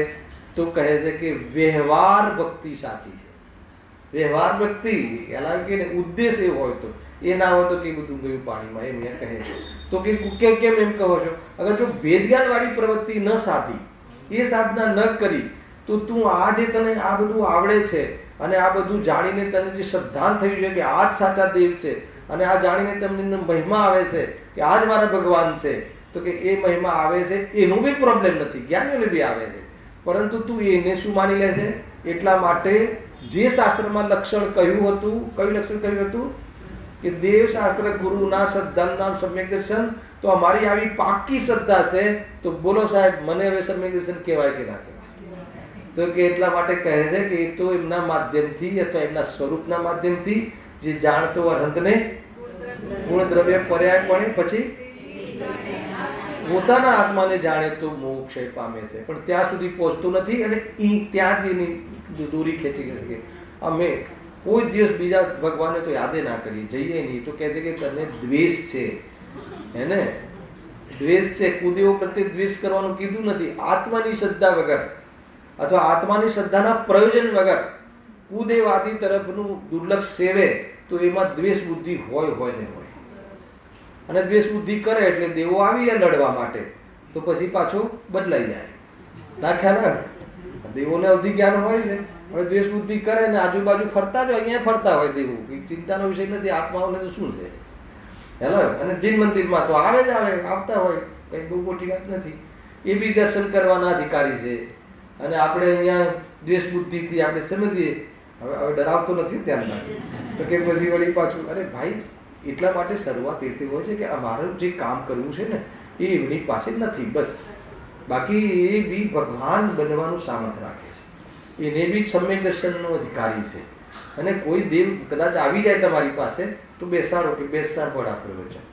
તો કહે છે કે વ્યવહાર ભક્તિ સાચી છે. વ્યવહાર ભક્તિ એલા કે ઉદ્દેશ એ હોય તો, એ ના હોય તો કે બધું ગયું પાણીમાં, એમ કહે છે. તો કે કેમ એમ કહો છો? અગર જો ભેદજ્ઞાન વાળી પ્રવૃત્તિ ન સાધી, એ સાધના ન કરી, તો તું આ જે તને આ બધું આવડે છે અને આ બધું જાણીને તને જે શ્રદ્ધાન થયું છે કે આ જ સાચા દેવ છે, અને આ જાણીને તમને મહિમા આવે છે કે આ જ મારા ભગવાન છે, તો કે એ મહિમા આવે છે એનો બી પ્રોબ્લેમ નથી, જ્ઞાનીઓને બી આવે છે, પરંતુ તું એને શું માની લે છે? એટલા માટે જે શાસ્ત્રમાં લક્ષણ કહ્યું હતું, કયું લક્ષણ કહ્યું હતું? કે દેવશાસ્ત્ર ગુરુના સદ્ધાનના સમ્યક દર્શન, તો અમારી આવી પાકી શ્રદ્ધા છે, તો બોલો સાહેબ મને હવે સમ્યક દર્શન કહેવાય કે ના કહેવાય? તો કે એટલા માટે કહે છે કે એ તો એમના માધ્યમથી અથવા એમના સ્વરૂપના માધ્યમથી જે જાણતો અરહંતને ગુણ દ્રવ્ય પર્યાયપણે પછી પોતાના આત્માને જાણે તો મોક્ષ પામે છે, પણ ત્યાં સુધી પહોંચતું નથી, અને ત્યાં જ એની દૂરી ખેંચી લે છે. અમે કોઈ દિવસ બીજા ભગવાનને તો યાદે ના કરીએ, જઈએ નહીં, તો કહે છે કે તને દ્વેષ છે, એને દ્વેષ છે. કુદેવો પ્રત્યે દ્વેષ કરવાનું કીધું નથી. આત્માની શ્રદ્ધા વગર અથવા આત્માની શ્રદ્ધાના પ્રયોજન વગર કુદેવાદી તરફનું દુર્લક્ષ સેવે તો એમાં દ્વેષ બુદ્ધિ હોય ને હોય, અને દ્વેષ બુદ્ધિ કરે એટલે દેવો આવી જાય લડવા માટે, તો પછી પાછો બદલાઈ જાય. ના ખ્યાલ આવે? દેવોને અવધિ જ્ઞાન હોય છે, હવે દ્વેષ બુદ્ધિ કરે ને આજુબાજુ ફરતા જ હોય, અહીંયા ફરતા હોય દેવો, ચિંતાનો વિષય નથી. આત્માઓને તો શું છે? હેલો. અને જીન મંદિરમાં તો આવે જ આવે, આવતા હોય, કંઈ બહુ મોટી વાત નથી. એ બી દર્શન કરવાના અધિકારી છે, અને આપણે અહીંયા દ્વેષ બુદ્ધિથી આપણે સમજીએ, હવે ડરાવતો નથી ત્યારના, તો કે પછી વળી પાછું અરે ભાઈ, એટલા માટે શરૂઆત એથી હોય છે કે અમારું જે કામ કરવું છે ને એ એમની પાસે નથી, બસ. બાકી એ બી ભગવાન બનવાનું સામર્થ્ય રાખે છે, એને બી સમ્યક દર્શનનો અધિકારી છે, અને કોઈ દેવ કદાચ આવી જાય તમારી પાસે તો બેસાડો કે બેસાડ પડ આપણું વચન,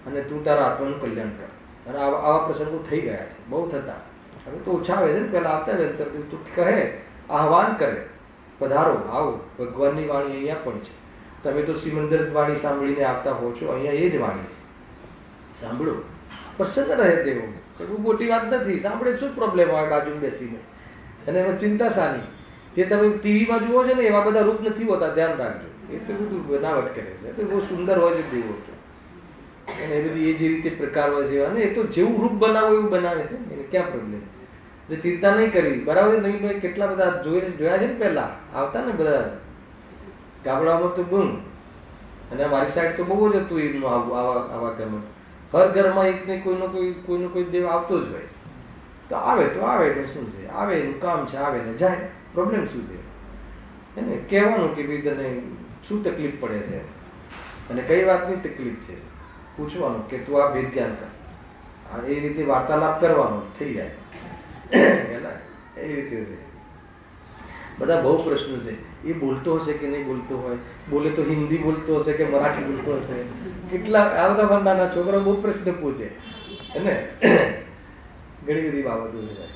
અને તું તારા આત્માનું કલ્યાણ કર. અને આવા પ્રસંગો થઈ ગયા છે, બહુ થતા. હવે તો ઓછા આવે છે ને, પહેલાં આવતા હોય અંતર તું કહે, આહવાન કરે, પધારો, આવો, ભગવાનની વાણી અહીંયા પણ છે. તમે તો સિમંદર વાણી સાંભળીને આવતા હો છો, અહીંયા એ જ વાણી છે, સાંભળો, પ્રસન્ન રહે દેવો. બહુ મોટી વાત નથી, સાંભળે શું પ્રોબ્લેમ હોય બાજુમાં બેસીને, અને એમાં ચિંતા શાની? જે તમે ટીવીમાં જુઓ છો ને એવા બધા રૂપ નથી હોતા, ધ્યાન રાખજો. એ તો બધું બનાવટ કરે છે, તો બહુ સુંદર હોય છે દેવો તો, અને એ બધી એ જે રીતે પ્રકાર હોય છે, અને એ તો જેવું રૂપ બનાવો એવું બનાવે છે, એને ક્યાં પ્રોબ્લેમ છે? ચિંતા નહીં કરવી, બરાબર? નહીં કેટલા બધા જોયા છે ને, પહેલાં આવતા ને બધા ગામડામાં તો બૂમ, અને અમારી સાઈડ તો બહુ જ હતું એમનું આવા ગમે. હર ઘરમાં એક ને કોઈનો કોઈ દેવ આવતો જ હોય, તો આવે એટલે શું છે? આવે એનું કામ છે, આવે ને જાય, પ્રોબ્લેમ શું છે? એને કહેવાનું કે ભાઈ તને શું તકલીફ પડે છે અને કઈ વાતની તકલીફ છે, પૂછવાનું કે તું આ ભેદ જ્ઞાન કર, એ રીતે વાર્તાલાપ કરવાનો, થઈ જાય. એ રીતે બધા બહુ પ્રશ્નો છે. એ બોલતો હશે કે નહીં બોલતો હોય, બોલે તો હિન્દી બોલતો હશે કે મરાઠી બોલતો હશે, કેટલા આ બધા નાના છોકરા બહુ પ્રશ્ન પૂછે, ને ઘણી બધી બાબતો છે.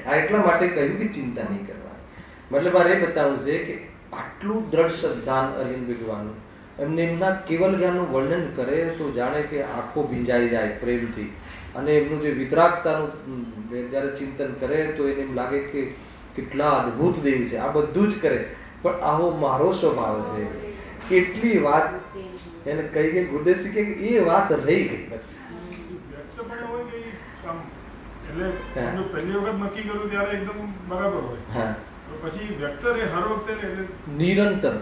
આ એટલા માટે કહ્યું કે ચિંતા નહીં કરવાની. મતલબ મારે એ બતાવવું છે કે આટલું દ્રઢ શ્રદ્ધાન અરવિંદ ભગવાનનું, એમને એમના કેવલ જ્ઞાનનું વર્ણન કરે તો જાણે કે આંખો ભીંજાઈ જાય પ્રેમથી, અને એમનું જે વિતરાગતાનું જ્યારે ચિંતન કરે તો એને એમ લાગે કે કેટલા અદ્ભુત દેવ છે. આ બધું જ કરે, પણ આવો મારો સ્વભાવ છે. કેટલી વાત એને કહી ગઈ ગુરુદેવ કે એ વાત રહી ગઈ, બસ. પહેલી વખત નક્કી કર્યું ત્યારે એકદમ બરાબર હોય, હા, પછી વ્યક્ત રહે હર વખતે નિરંતર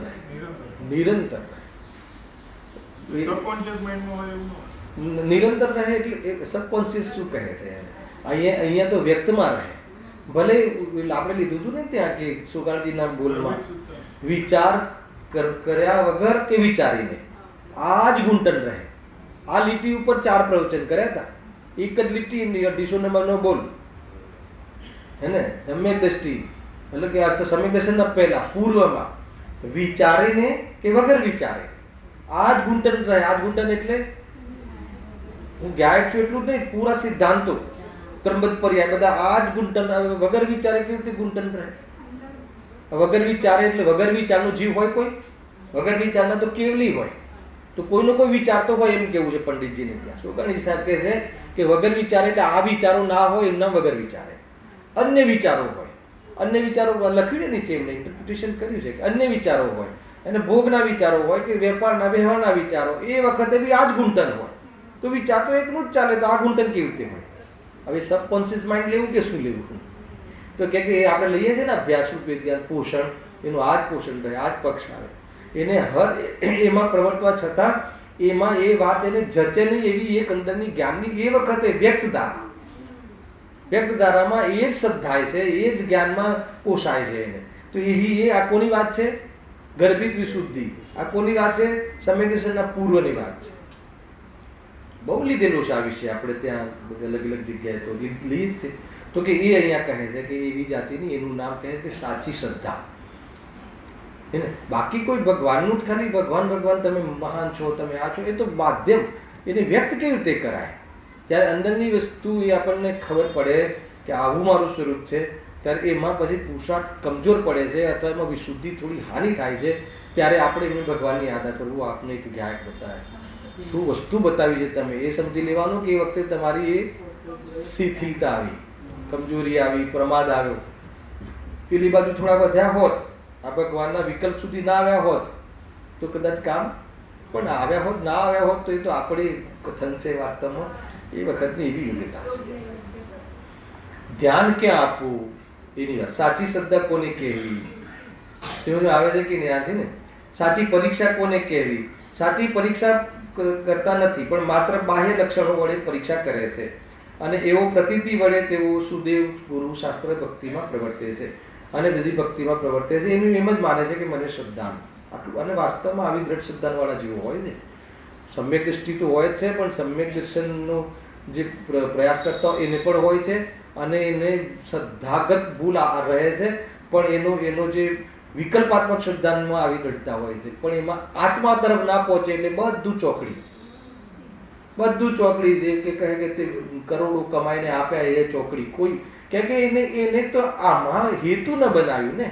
સબકોન્શિયસ માઇન્ડમાં હોય એવું નિરંતર રહે. એટલે સબકોન્શિયસ શું કહે છે? અહીંયા તો વ્યક્તમાં રહે. ભલે આપણે લીધું હતું ને ત્યાં કે સુગાળજીના બોલમાં વિચાર કર્યા વગર કે વિચારીને આ જ ગુંટન રહે. આ લીટી ઉપર 4 પ્રવચન કર્યા હતા. એક જ લીટી 200 નંબરનો બોલ, હે ને? સમ્યક દ્રષ્ટિ એટલે કે આ તો સમ્યક દર્શનના પહેલા પૂર્વમાં વિચારીને કે વગર વિચારે આ જ ગુંટન રહે. આ જ ગુંટન એટલે હું ગાયક છું એટલું જ નહીં, પૂરા સિદ્ધાંતો ક્રમબદ્ધ પર્યાય બધા આ જ ગુંટન. વગર વિચારે કેવી રીતે ગુંટન રહે? વગર વિચારે એટલે વગર વિચારનો જીવ હોય કોઈ વગર વિચારના તો કેવલી હોય. તો કોઈનો કોઈ વિચાર તો હોય એમ કેવું છે પંડિતજીને ત્યાં. શું ગણેશ સાહેબ કહે છે કે વગર વિચારે એટલે આ વિચારો ના હોય એમના વગર વિચારે, અન્ય વિચારો હોય. અન્ય વિચારો લખ્યું છે નીચે, એમને ઇન્ટરપ્રિટેશન કર્યું છે કે અન્ય વિચારો હોય અને ભોગના વિચારો હોય કે વેપારના વ્યવહારના વિચારો, એ વખતે બી આ જ ગુંટન હોય. તો વિચાર તો એકનું જ ચાલે, તો આ ગુંટન કેવી રીતે હોય? હવે સબકોન્શિયસ માઇન્ડ લેવું કે શું લેવું? તો કે આપણે લઈએ છીએ ને અભ્યાસ રૂપે ધ્યાન પોષણ, એનું આ જ પોષણ રહે, આ જ પક્ષ આવે. એને એમાં પ્રવર્તવા છતાં એમાં એ વાત એને જચે નહીં એવી એક અંદરની જ્ઞાનની એ વખતે વ્યક્ત ધારામાં એ જ સદ્ધાય છે, એ જ જ્ઞાનમાં પોષાય છે એને. તો એવી એ આ કોની વાત છે? ગર્ભિત વિશુદ્ધિ. આ કોની વાત છે? સમ્યક દર્શનના પૂર્વની વાત છે. બહુ લીધેલું છે આ વિશે આપણે ત્યાં બધા અલગ અલગ જગ્યાએ તો લીધી જ છે. તો કે એ અહીંયા કહે છે કે એવી જાતિની એનું નામ કહે છે કે સાચી શ્રદ્ધા. એને બાકી કોઈ ભગવાનનું જ ખાલી ભગવાન ભગવાન તમે મહાન છો, તમે આ છો, એ તો માધ્યમ. એને વ્યક્ત કેવી રીતે કરાય? જ્યારે અંદરની વસ્તુ એ આપણને ખબર પડે કે આવું મારું સ્વરૂપ છે, ત્યારે એમાં પછી પુરુષાર્થ કમજોર પડે છે અથવા એમાં વિશુદ્ધિ થોડી હાનિ થાય છે, ત્યારે આપણે એમને ભગવાનની યાદ કરવું. આપને એક ગાયક બતાવે, શું વસ્તુ બતાવી છે તમે એ સમજી લેવાનું કે એ વખતે તમારી એ શિથિલતા આવી, કમજોરી આવી, પ્રમાદ આવ્યો. પેલી બાજુ થોડા વધ્યા હોત, આ ભગવાનના વિકલ્પ સુધી ના આવ્યા હોત તો કદાચ કામ પણ આવ્યા હોત, ના આવ્યા હોત તો એ તો આપણી કથન છે વાસ્તવમાં. એ વખતની એવી યોગ્યતા છે. ધ્યાન ક્યાં આપવું એની વાત. સાચી શ્રદ્ધા કોને કહેવી? શિવને આવે છે કે ત્યાં છે ને, સાચી પરીક્ષા કોને કહેવી? સાચી પરીક્ષા કરતા નથી પણ માત્ર બાહ્ય લક્ષણો વડે પરીક્ષા કરે છે અને એવો પ્રતીતિ વડે તેઓ સુદેવ ગુરુ શાસ્ત્ર ભક્તિમાં પ્રવર્તે છે અને બધી ભક્તિમાં પ્રવર્તે છે. એનું એમ જ માને છે કે મને શ્રદ્ધા આટલું. અને વાસ્તવમાં આવી દ્રઢ શ્રદ્ધાવાળા જીવો હોય છે. સમ્યક દૃષ્ટિ તો હોય જ છે, પણ સમ્યક દર્શનનો જે પ્રયાસ કરતા હોય એને પણ હોય છે અને એને શ્રદ્ધાગત ભૂલ રહે છે, પણ એનો જે વિકલ્પાત્મક શ્રદ્ધામાં આવી દ્રઢતા હોય છે. પણ એમાં આત્મા તરફ ના પહોંચે એટલે બધું ચોકડી જે કે કહે કે તે કરોડો કમાઈને આપ્યા એ ચોકડી કોઈ કે એને તો આમાં હેતુ ન બનાવ્યું ને,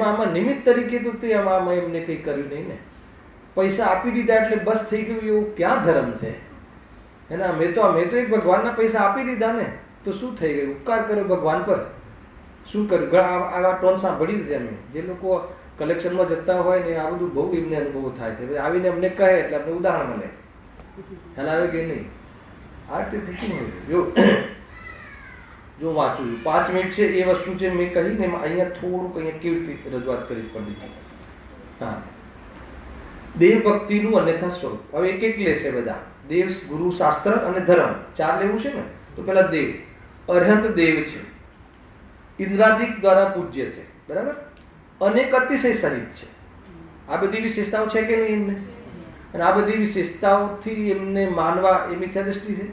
આમાં નિમિત્ત તરીકે તો તે આમાં એમને કંઈ કર્યું નહીં ને. પૈસા આપી દીધા એટલે બસ થઈ ગયું એવું ક્યાં ધર્મ છે? એના મેં તો એક ભગવાનના પૈસા આપી દીધા ને તો શું થઈ ગયું? ઉપકાર કર્યો ભગવાન પર, શું કર્યું? આવા ટોન સાંભળી છે અમે, જે લોકો કલેક્શનમાં જતા હોય ને આ બધું બહુ એમને અનુભવ થાય છે. આવીને અમને કહે એટલે અમને ઉદાહરણ મળે, ખ્યાલ આવે કે નહીં? આ રીતે થતું હોય. જો વાંચું 5 મિનિટ છે એ વસ્તુ છે મેં કહી ને અહીંયા થોડુંક અહીંયા કેવી રીતે રજૂઆત કરીશ પંડિતજી. હા, દેવ ભક્તિનું અન્યથા સ્વરૂપ. હવે એક લેશે બધા. દેવ, ગુરુ, શાસ્ત્ર અને ધર્મ 4 લેવું છે ને. તો પેલા દેવ, અર્હંત દેવ છે, ઇન્દ્રાદિક દ્વારા પૂજ્ય છે, બરાબર, અનેક અતિશય સહિત છે. આ બધી વિશેષતાઓ છે કે નહીં એમને? અને આ બધી વિશેષતાઓથી એમને માનવા એ મિથ્યા દ્રષ્ટિ છે?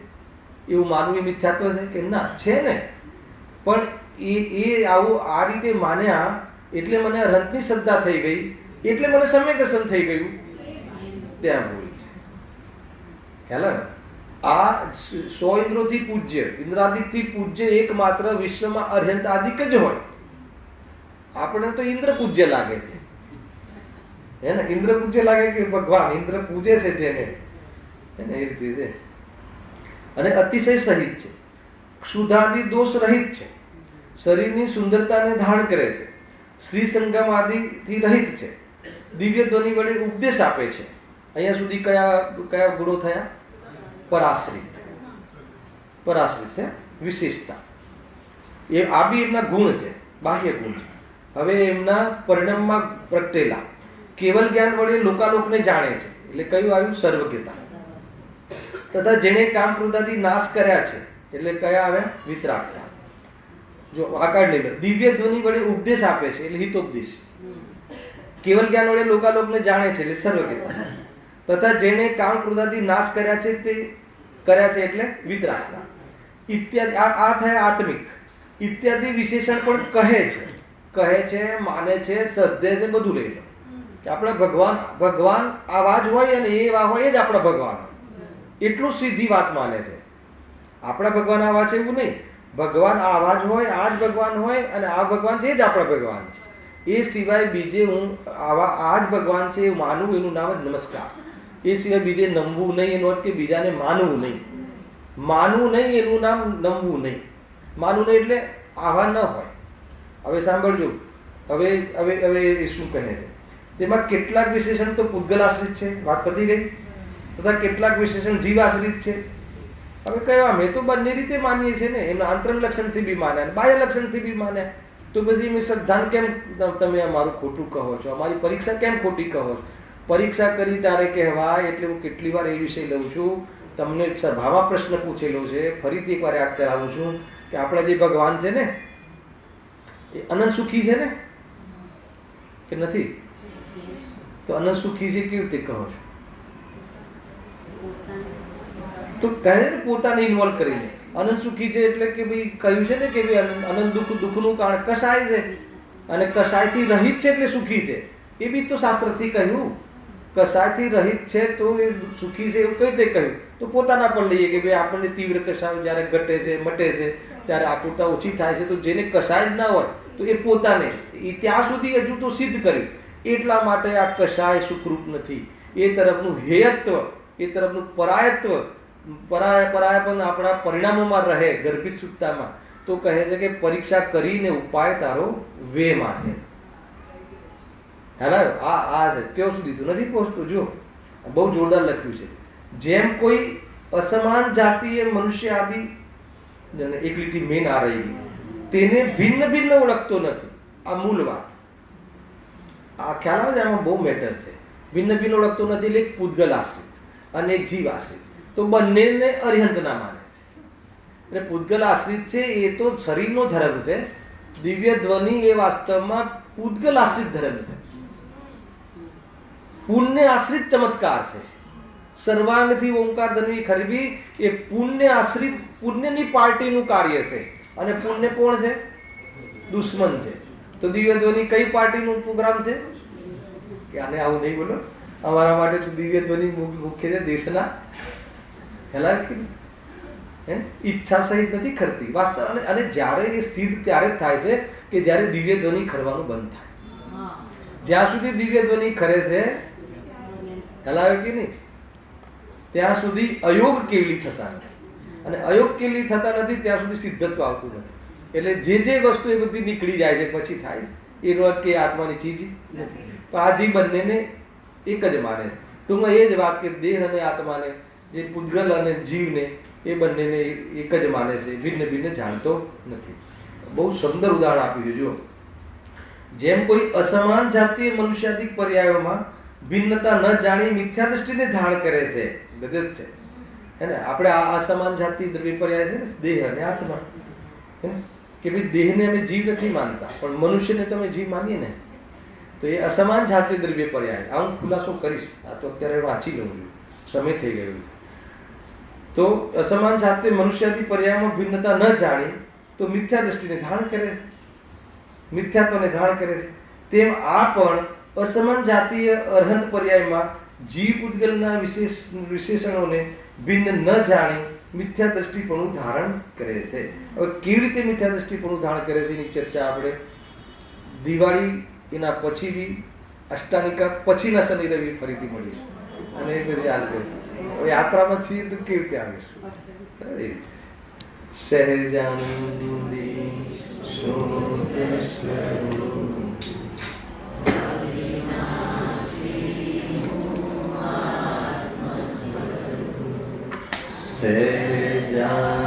એવું માનવું એ મિથ્યાત્વ છે કે ના? છે ને. પણ એ આવું આ રીતે માન્યા એટલે મને અર્હંતની શ્રદ્ધા થઈ ગઈ, એટલે મને સમ્યક દર્શન થઈ ગયું. ત્યાં ભૂલ છે. ખ્યાલ? આ 100 ઇન્દ્રોથી પૂજ્ય, ઇન્દ્રાદિકથી પૂજ્ય એકમાત્ર વિશ્વમાં અર્હંત આદિક જ હોય. આપણે તો ઇન્દ્ર પૂજ્ય લાગે છે, હે ને? ઇન્દ્ર પૂજ્ય લાગે કે ભગવાન ઇન્દ્ર પૂજે છે જેને, હે ને? એ રીતે છે. અને અતિશય સહિત છે, ક્ષુધાદિ દોષ રહિત છે, શરીરની સુંદરતાને ધારણ કરે છે, શ્રી સંગમ આદિથી રહિત છે, દિવ્ય ધ્વનિ વડે ઉપદેશ આપે છે. અહીંયા સુધી કયા ગુણો થયા? પરાશ્રિત છે, વિશેષતા. એ આ બી એમના ગુણ છે, બાહ્ય ગુણ છે. હવે એમના પરિણામમાં પ્રગટેલા કેવલ જ્ઞાન વડે લોકાલોકને જાણે છે, એટલે કયું આવ્યું? સર્વજ્ઞતા. તથા જેને કામ ક્રોધાદી નાશ કર્યા છે, એટલે કયા આવ્યા? વિતરાગતા. જો આગળ લઈ લો, દિવ્ય ધ્વનિ વડે ઉપદેશ આપે છે, એટલે હિતોપદેશ. કેવલ જ્ઞાન વડે લોકાલોકને જાણે છે, એટલે સર્વજ્ઞતા. તથા જેને કામ ક્રોધાદી નાશ કર્યા છે તે કર્યા છે એટલે વિતરાગતા ઇત્યાદિ. આ થયા આત્મિક. ઇત્યાદિ વિશેષણ પણ કહે છે, માને છે, શ્રદ્ધે છે, બધું લઈ લો કે આપણે ભગવાન આવા જ હોય અને એવા હોય એ જ આપણા ભગવાન. એટલું સીધી વાત માને છે. આપણા ભગવાન આવા છે એવું નહીં. ભગવાન આવા જ હોય, આ જ ભગવાન હોય અને આ ભગવાન છે એ જ આપણા ભગવાન છે. એ સિવાય બીજે હું આ જ ભગવાન છે એવું માનવું, એનું નામ જ નમસ્કાર. એ સિવાય બીજે નમવું નહીં, એનો અર્થ કે બીજાને માનવું નહીં. માનવું નહીં એનું નામ નમવું નહીં. માનવું નહીં એટલે આવા ન હોય. હવે સાંભળજો, હવે હવે હવે એ શું કહે છે, તેમાં કેટલાક વિશેષણ તો પૂતગલ આશ્રિત છે, વાત પતી ગઈ, તથા કેટલાક વિશેષણ જીવ આશ્રિત છે. હવે કહેવા અમે તો બંને રીતે માનીએ છીએ ને, એમના આંતરિક લક્ષણથી બી માન્યા, બાહ્ય લક્ષણથી બી માન્યા. તો પછી મેં શ્રદ્ધાન કેમ તમે અમારું ખોટું કહો છો, અમારી પરીક્ષા કેમ ખોટી કહો છો? પરીક્ષા કરી તારે કહેવાય એટલે હું કેટલી વાર એ વિષય લઉં છું. તમને સભામાં પ્રશ્ન પૂછેલો છે, ફરીથી એકવાર યાદ કરાવું છું કે આપણા જે ભગવાન છે ને એ અનંત સુખી છે ને કે નથી? તો અનંત સુખી છે કેવી રીતે કહો છો? તો કહે ને પોતાને ઇન્વોલ્વ કરીને અનંત સુખી છે એટલે કે ભાઈ કહ્યું છે ને કે ભાઈ અનંત દુઃખનું કારણ કસાય છે અને કસાયથી રહિત છે એટલે સુખી છે. એ બી તો શાસ્ત્રથી કહ્યું. કસાયથી રહિત છે તો એ સુખી છે એવું કઈ રીતે કહ્યું? તો પોતાના પર લઈએ કે ભાઈ આપણને તીવ્ર કસાય જ્યારે ઘટે છે, મટે છે, ત્યારે આકુરતા ઓછી થાય છે. તો જેને કસાય જ ના હોય તો એ પોતાને ત્યાં સુધી હજુ તો સિદ્ધ કર્યું. એટલા માટે આ કસાય સુખરૂપ નથી. એ તરફનું હેયત્વ, એ તરફનું પરાયત્વ, પરાયપન આપણા પરિણામોમાં રહે, ગર્ભિત સુક્તામાં. તો કહે છે કે પરીક્ષા કરીને ઉપાય તારો વેમાં છે. હેલા આ છે ત્યાં સુધી તો નથી પહોંચતું. જો બહુ જોરદાર લખ્યું છે. જેમ કોઈ અસમાન જાતિએ મનુષ્ય આદિ, એક લીટી મેન આ રહી ગઈ, તેને ભિન્ન ભિન્ન ઓળખતો નથી. આ મૂળ વાત. આ ખ્યાલ આવે છે, આમાં બહુ મેટર છે. ભિન્ન ભિન્ન ઓળખતો નથી એટલે એક પૂતગલ આશ્રિત અને એક જીવ આશ્રિત. તો બંનેને અરિહંત ના માને છે. એટલે પૂતગલ આશ્રિત છે એ તો શરીરનો ધર્મ છે. દિવ્ય ધ્વનિ એ વાસ્તવમાં પૂતગલ આશ્રિત ધર્મ છે. પુણ્ય આશ્રિત ચમત્કાર છે. સર્વાંગથી ઓંકાર ધનવી ખરવી એ પુણ્ય આશ્રિત, પુણ્યની પાર્ટીનું કાર્ય છે. અને પુણ્ય કોણ છે? દુશ્મન છે. તો દિવ્ય ધ્વનિ કઈ પાર્ટીનું પ્રોગ્રામ છે? કે આને આવું નહીં બોલો, અમારા માટે તો દિવ્ય ધ્વનિ મુખ્ય છે દેશના. હેલા ઈચ્છા સહિત નથી ખરતી વાસ્તવ. અને જ્યારે એ સિદ્ધ ત્યારે જ થાય છે કે જ્યારે દિવ્ય ધ્વનિ ખરવાનું બંધ થાય. જ્યાં સુધી દિવ્ય ધ્વનિ ખરે છે, હેલાવે કે નહીં, ત્યાં સુધી અયોગ કેવલી થતા નથી. અને અયોગ કેવલી થતા નથી ત્યાં સુધી સિદ્ધત્વ આવતું નથી. એટલે જે વસ્તુ એ બધી નીકળી જાય છે પછી થાય છે. એનો અર્થ કે આત્માની ચીજ નથી. પણ આ જે બંનેને એક જ માને છે. ટૂંકમાં એ જ વાત કે દેહ અને આત્માને, જે પૂતગલ અને જીવને, એ બંનેને એક જ માને છે, ભિન્ન ભિન્ન જાણતો નથી. બહુ સુંદર ઉદાહરણ આપ્યું છે. જો જેમ કોઈ અસમાન જાતીય મનુષ્યાદિક પર્યાયોમાં ભિન્નતા ન જાણી મિથ્યા દ્રષ્ટિને ધારણ કરે છે. ગજબ છે હે ને? આપણે આ અસમાન જાતિ દ્રવ્ય પર્યાય છે ને, દેહ અને આત્મા, કે ભાઈ દેહને અમે જીવ નથી માનતા પણ મનુષ્યને તમે જીવ માનીએ ને, તો એ અસમાન જાતિ દ્રવ્ય પર્યાય. આ હું ખુલાસો કરીશ, આ તો અત્યારે વાંચી લઉં છું, સમય થઈ ગયો છે. તો અસમાન જાતે મનુષ્યાદિ પર્યાયમાં ભિન્નતા ન જાણી તો મિથ્યા દ્રષ્ટિને ધારણ કરે છે, મિથ્યાત્વને ધારણ કરે છે. તેમ આ પણ અસમાન જાતીય અર્હંત પર્યાયમાં જીવ પૂતગલના વિશેષણોને ભિન્ન ન જાણી મિથ્યા દ્રષ્ટિપણું ધારણ કરે છે. હવે કેવી રીતે મિથ્યા દ્રષ્ટિપણું ધારણ કરે છે એની ચર્ચા આપણે દિવાળી એના પછી બી, અષ્ટાનિકા પછીના શનિ રવિ ફરીથી મળીશું. અને એ બધી યાદ કરીશું. યાત્રામાં છીએ તો કેવી રીતે આવીશું. સહેજાનંદી સહેજાનંદી